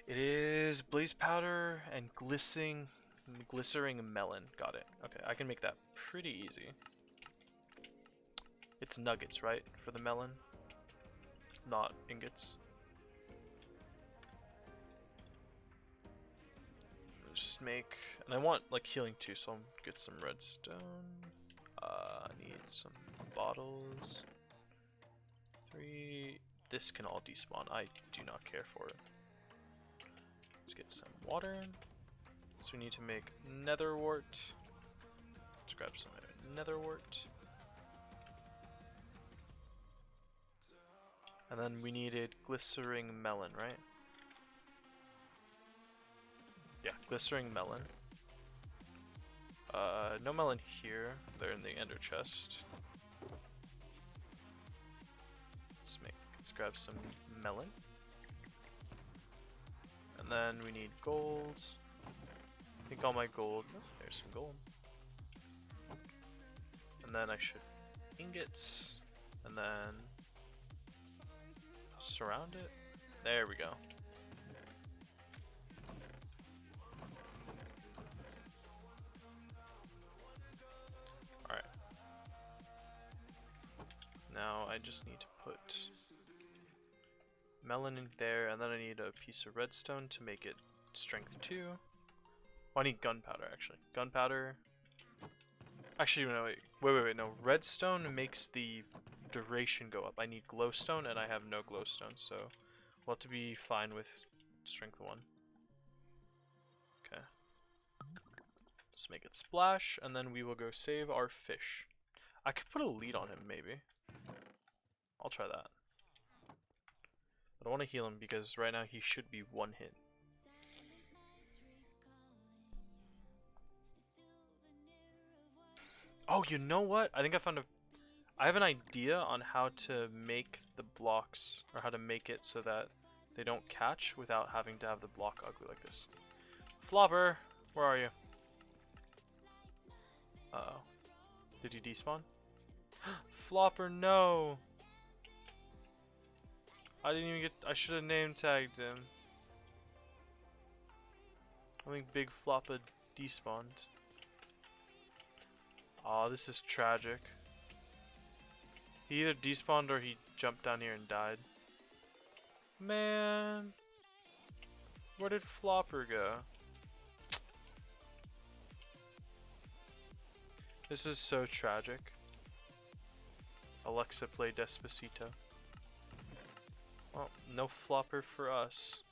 It is blaze powder and glycering melon. Got it. Okay, I can make that pretty easy. It's nuggets, right? For the melon? Not ingots. let's make, and I want like healing too, so I'll get some redstone. I need some bottles. 3. This can all despawn. I do not care for it. Let's get some water. So we need to make nether wart. Let's grab some nether wart. And then we needed glycering melon, right? Yeah, glycering melon. No melon here. They're in the ender chest. Let's grab some melon. And then we need gold. I think all my gold. Oh, there's some gold. And then I should ingots. And then surround it. There we go. Alright. Now I just need to put melon in there, and then I need a piece of redstone to make it strength 2. Oh, I need gunpowder actually. Gunpowder. Actually, no, wait, no. Redstone makes the duration go up. I need glowstone, and I have no glowstone, so we'll have to be fine with strength 1. Okay. Let's make it splash, and then we will go save our fish. I could put a lead on him, maybe. I'll try that. But I want to heal him because right now he should be 1 hit. Oh, you know what? I think I have an idea on how to make the blocks, or how to make it so that they don't catch without having to have the block ugly like this. Flopper, where are you? Uh-oh. Did he despawn? Flopper, no! I didn't even I should have name tagged him. I think Big Floppa despawned. Aw, this is tragic. He either despawned or he jumped down here and died. Man, where did Flopper go? This is so tragic. Alexa, play Despacito. Well, no Flopper for us.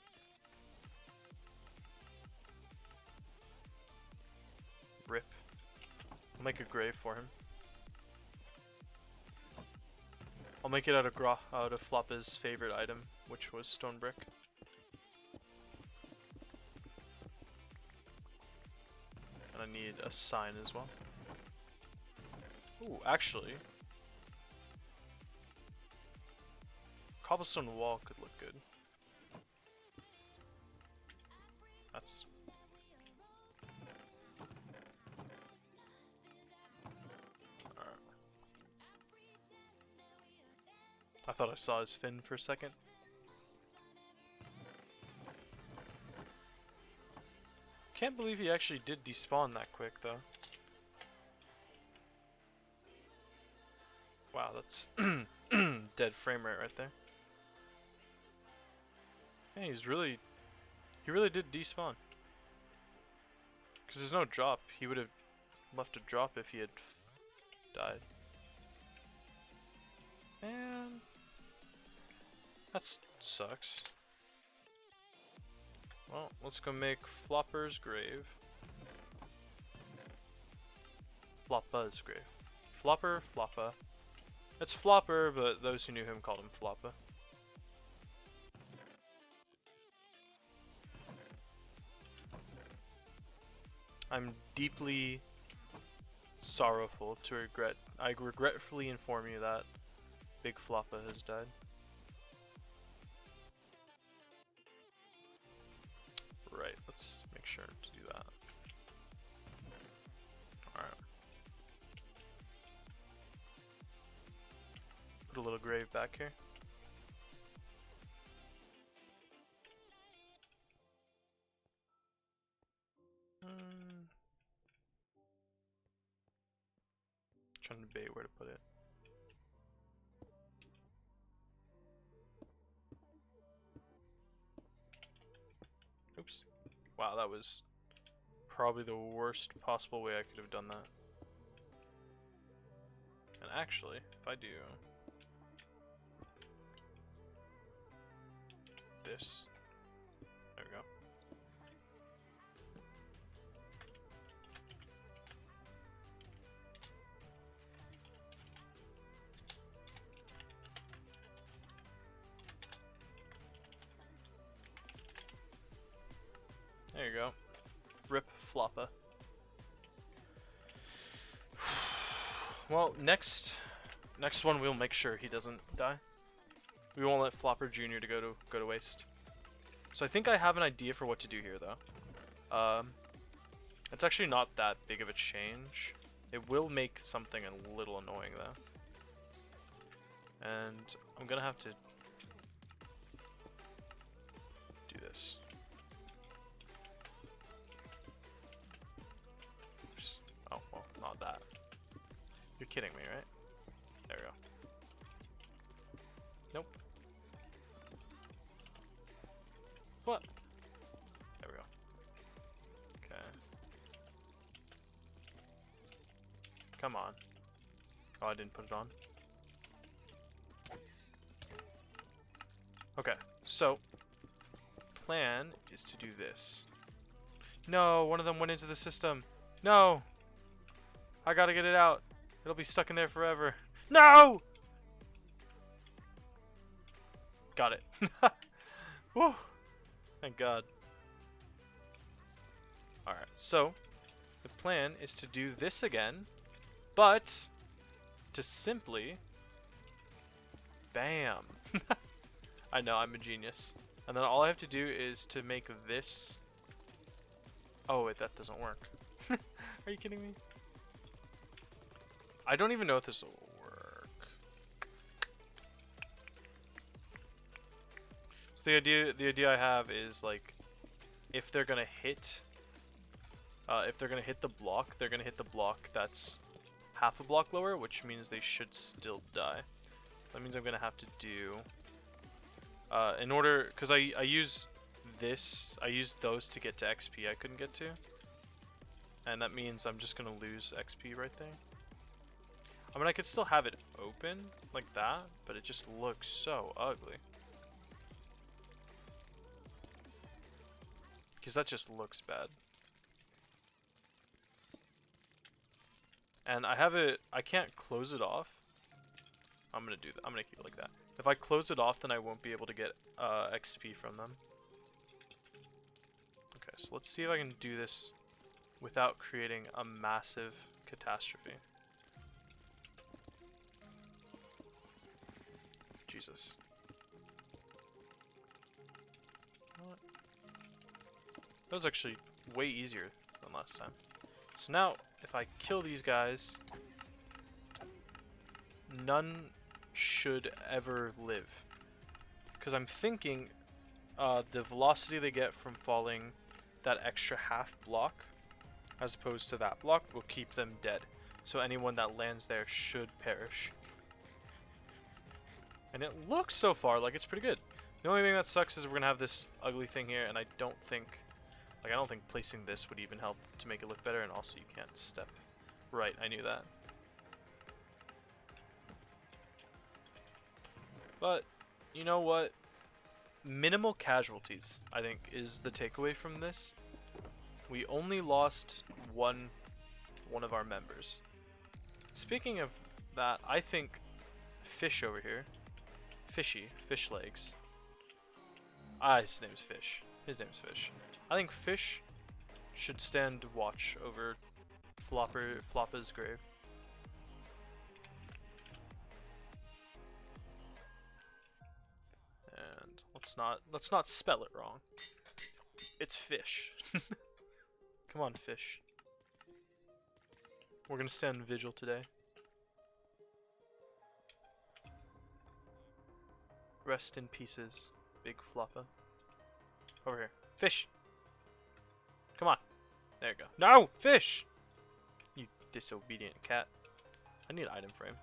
Rip. I'll make a grave for him. I'll make it out of Floppa's favorite item, which was stone brick. And I need a sign as well. Ooh, actually, cobblestone wall could look good. That's... Alright. I thought I saw his fin for a second. Can't believe he actually did despawn that quick though. Wow, that's dead frame rate right there. Yeah, he really did despawn. Because there's no drop. He would have left a drop if he had died. Man, that sucks. Well, let's go make Flopper's grave. Floppa's grave. Flopper, Floppa. It's Flopper, but those who knew him called him Floppa. I'm deeply sorrowful to I regretfully inform you that Big Floppa has died. Right, let's make sure to do that. Alright. Put a little grave back here. Trying to debate where to put it. Oops. Wow, that was probably the worst possible way I could have done that. And actually, if I do this, there we go. There you go. Rip Floppa. Well, next one we'll make sure he doesn't die. We won't let Flopper Jr. to go to waste. So I think I have an idea for what to do here, though. It's actually not that big of a change. It will make something a little annoying, though. And I'm gonna have to do this. Oops. Oh, well, not that. You're kidding me, right? There we go. Nope. What? There we go. Okay. Come on. Oh, I didn't put it on. Okay, so plan is to do this. No, one of them went into the system. No! I gotta get it out. It'll be stuck in there forever. No! Got it. Woo! Thank God. Alright, so the plan is to do this again, but to simply bam. I know, I'm a genius. And then all I have to do is to make this. Oh wait, that doesn't work. Are you kidding me? I don't even know if this will work. So the idea I have is, like, if they're gonna hit the block, they're gonna hit the block that's half a block lower, which means they should still die. That means I'm gonna have to do in order, because I use those to get to XP I couldn't get to, and that means I'm just gonna lose XP right there. I mean, I could still have it open like that, but it just looks so ugly. Because that just looks bad. And I can't close it off. I'm gonna do that. I'm gonna keep it like that. If I close it off, then I won't be able to get XP from them. Okay, so let's see if I can do this without creating a massive catastrophe. Jesus. What? That was actually way easier than last time. So now, if I kill these guys, none should ever live. Because I'm thinking the velocity they get from falling that extra half block, as opposed to that block, will keep them dead. So anyone that lands there should perish. And it looks so far like it's pretty good. The only thing that sucks is we're gonna have this ugly thing here, and I don't think placing this would even help to make it look better. And also, you can't step right. I knew that. But you know what? Minimal casualties, I think, is the takeaway from this. We only lost one of our members. Speaking of that, I think Fish over here, Fish Legs. His name's Fish. His name's Fish. I think Fish should stand watch over Floppa's grave. And let's not spell it wrong. It's Fish. Come on, Fish. We're gonna stand vigil today. Rest in pieces, big Floppa. Over here. Fish! Come on. There you go. No! Fish! You disobedient cat. I need an item frame.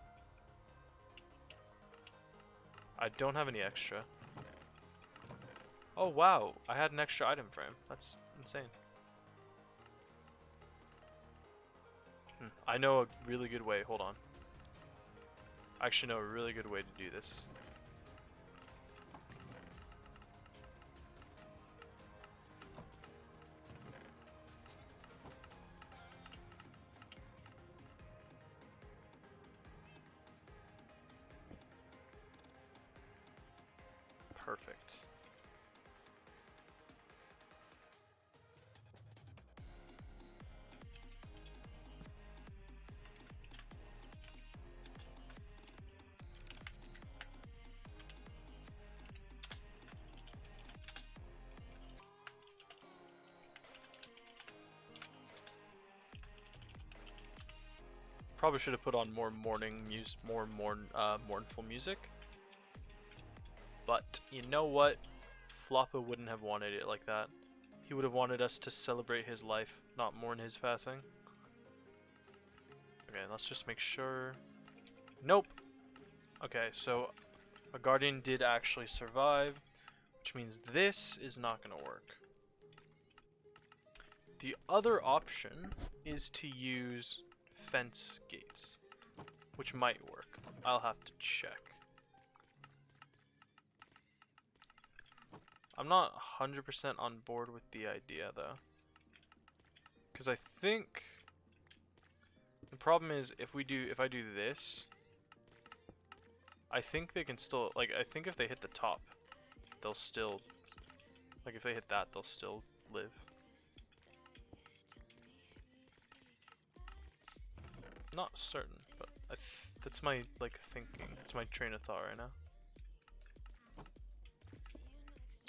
I don't have any extra. Oh wow, I had an extra item frame. That's insane. I know a really good way. Hold on. I actually know a really good way to do this. Perfect. Probably should have put on more mournful music. But you know what? Floppa wouldn't have wanted it like that. He would have wanted us to celebrate his life, not mourn his passing. Okay, let's just make sure. Nope. Okay, so a guardian did actually survive, which means this is not gonna work. The other option is to use fence gates, which might work. I'll have to check. I'm not 100% on board with the idea though, because I think the problem is if I do this, I think they can still, like, I think if they hit the top, they'll still, like, if they hit that, they'll still live. Not certain, but that's my, like, thinking. That's my train of thought right now.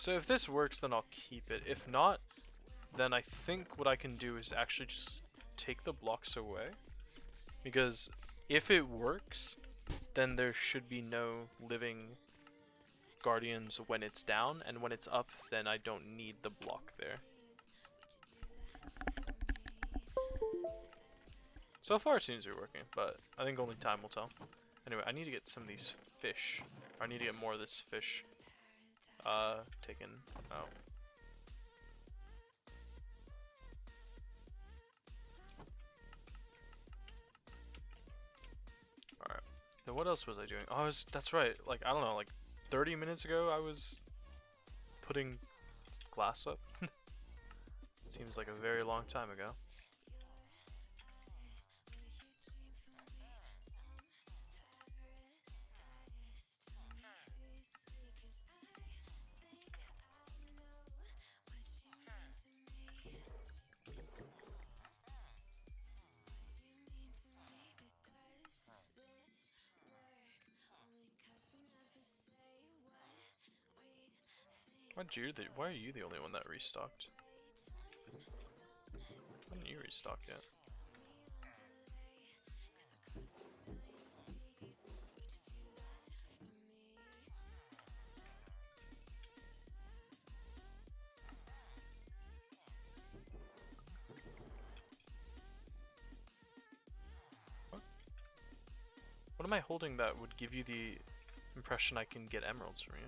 So if this works, then I'll keep it. If not, then I think what I can do is actually just take the blocks away. Because if it works, then there should be no living guardians when it's down, and when it's up, then I don't need the block there. So far it seems to be working, but I think only time will tell. Anyway, I need to get some of these fish. I need to get more of this fish taken out. Alright. Then what else was I doing? Oh, that's right. Like, I don't know, like 30 minutes ago I was putting glass up. Seems like a very long time ago. Why are you the only one that restocked? Why didn't you restock yet? What am I holding that would give you the impression I can get emeralds from you?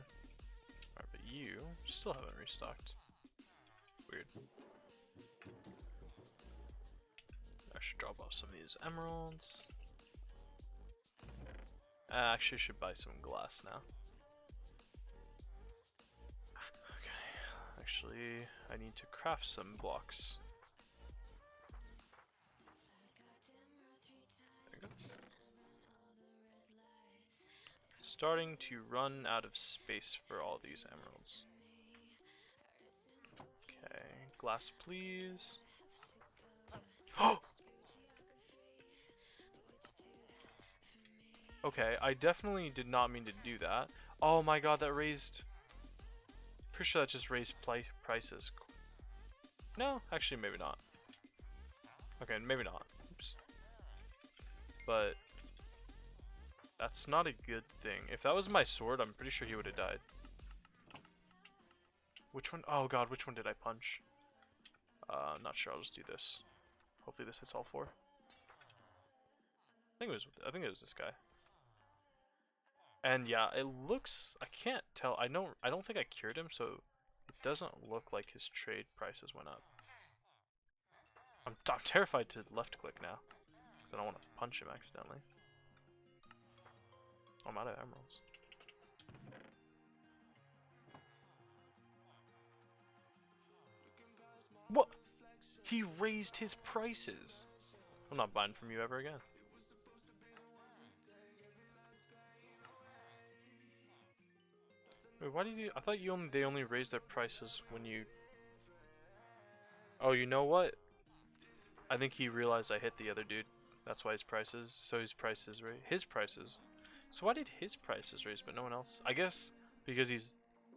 Alright, but you still haven't restocked. Weird. I should drop off some of these emeralds. I actually should buy some glass now. Okay, actually I need to craft some blocks. There we go. Starting to run out of space for all these emeralds. Okay, glass please. Oh! Okay, I definitely did not mean to do that. Oh my god, that raised... Pretty sure that just raised prices. No, actually maybe not. Okay, maybe not. Oops. But... that's not a good thing. If that was my sword, I'm pretty sure he would have died. Which one? Oh god, which one did I punch? I'm not sure, I'll just do this. Hopefully this hits all four. I think it was this guy. And yeah, it looks, I can't tell, I don't think I cured him, so it doesn't look like his trade prices went up. I'm terrified to left click now. Because I don't want to punch him accidentally. Oh, I'm out of emeralds. What? He raised his prices. I'm not buying from you ever again. Wait, why did you? I thought they only raised their prices when you. Oh, you know what? I think he realized I hit the other dude. That's why his prices. So his prices raised. His prices. So why did his prices raise, but no one else? I guess because he's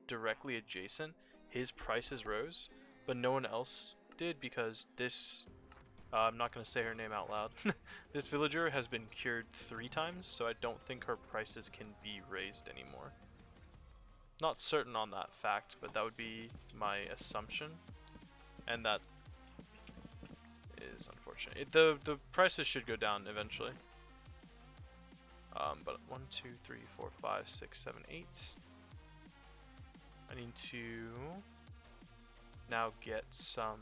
directly adjacent, his prices rose, but no one else did because this. I'm not going to say her name out loud. This villager has been cured 3 times, so I don't think her prices can be raised anymore. Not certain on that fact, but that would be my assumption, and that is unfortunate. The prices should go down eventually. But 1, 2, 3, 4, 5, 6, 7, 8. I need to now get some.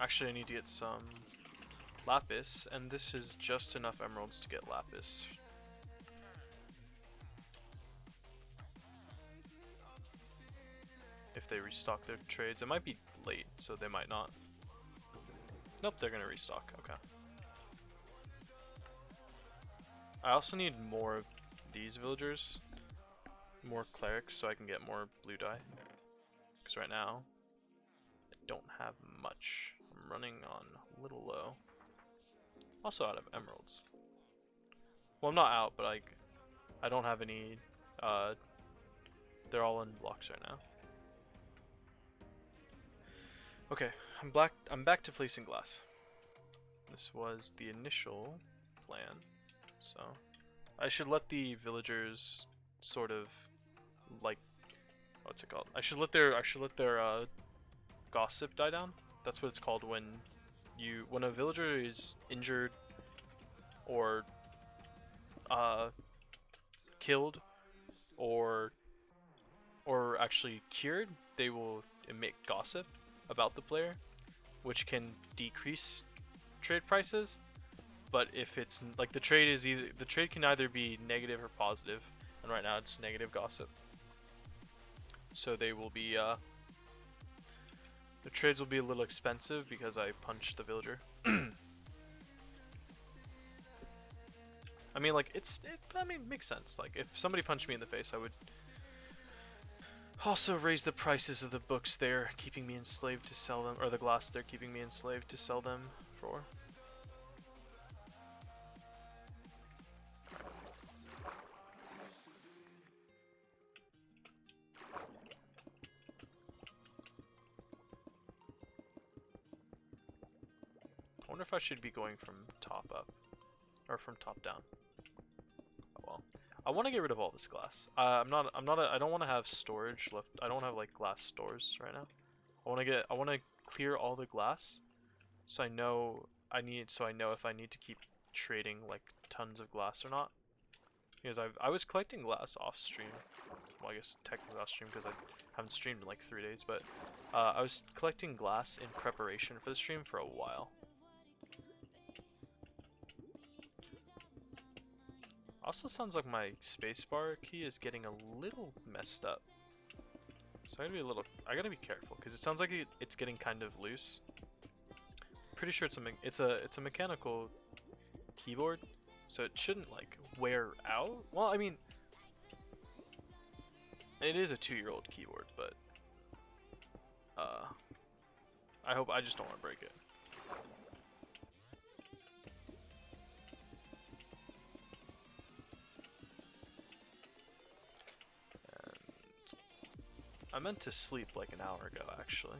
Actually, I need to get some lapis, and this is just enough emeralds to get lapis. If they restock their trades, it might be late, so they might not. Nope, they're gonna restock. Okay. I also need more of these villagers, more clerics, so I can get more blue dye. Because right now, I don't have much. I'm running on a little low. Also out of emeralds. Well, I'm not out, but like, I don't have any. They're all in blocks right now. Okay, I'm back to placing glass. This was the initial plan, so I should let the villagers sort of like, what's it called? I should let their gossip die down. That's what it's called when a villager is injured or killed or actually cured, they will emit gossip about the player, which can decrease trade prices. But if it's like the trade can either be negative or positive, and right now it's negative gossip. So they will be the trades will be a little expensive because I punched the villager. I mean, like it makes sense. Like if somebody punched me in the face, I would also raise the prices of the books they're keeping me enslaved to sell them, or the glass they're keeping me enslaved to sell them for. I wonder if I should be going from top up or from top down. Oh well. I want to get rid of all this glass. I don't want to have storage left. I don't have like glass stores right now. I want to clear all the glass so I know if I need to keep trading like tons of glass or not. Because I was collecting glass off stream. Well, I guess technically off stream because I haven't streamed in like 3 days, but I was collecting glass in preparation for the stream for a while. Also sounds like my spacebar key is getting a little messed up. So I gotta be careful because it sounds like it's getting kind of loose. Pretty sure it's a mechanical keyboard, so it shouldn't like wear out. Well, I mean, it is a 2-year-old keyboard, but I just don't want to break it. I meant to sleep like an hour ago, actually.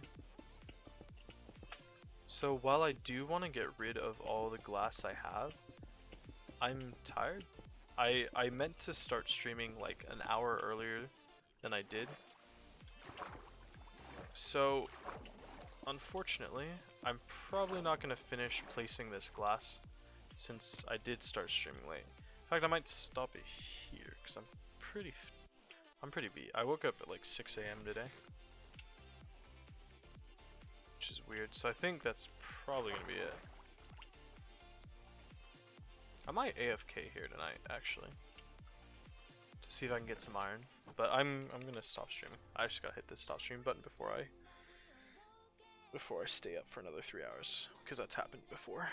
So while I do want to get rid of all the glass I have, I'm tired. I meant to start streaming like an hour earlier than I did. So unfortunately, I'm probably not going to finish placing this glass since I did start streaming late. In fact, I might stop it here because I'm pretty beat. I woke up at like 6 AM today, which is weird. So I think that's probably gonna be it. I might AFK here tonight, actually, to see if I can get some iron. But I'm gonna stop streaming. I just gotta hit the stop stream button before I stay up for another 3 hours, because that's happened before.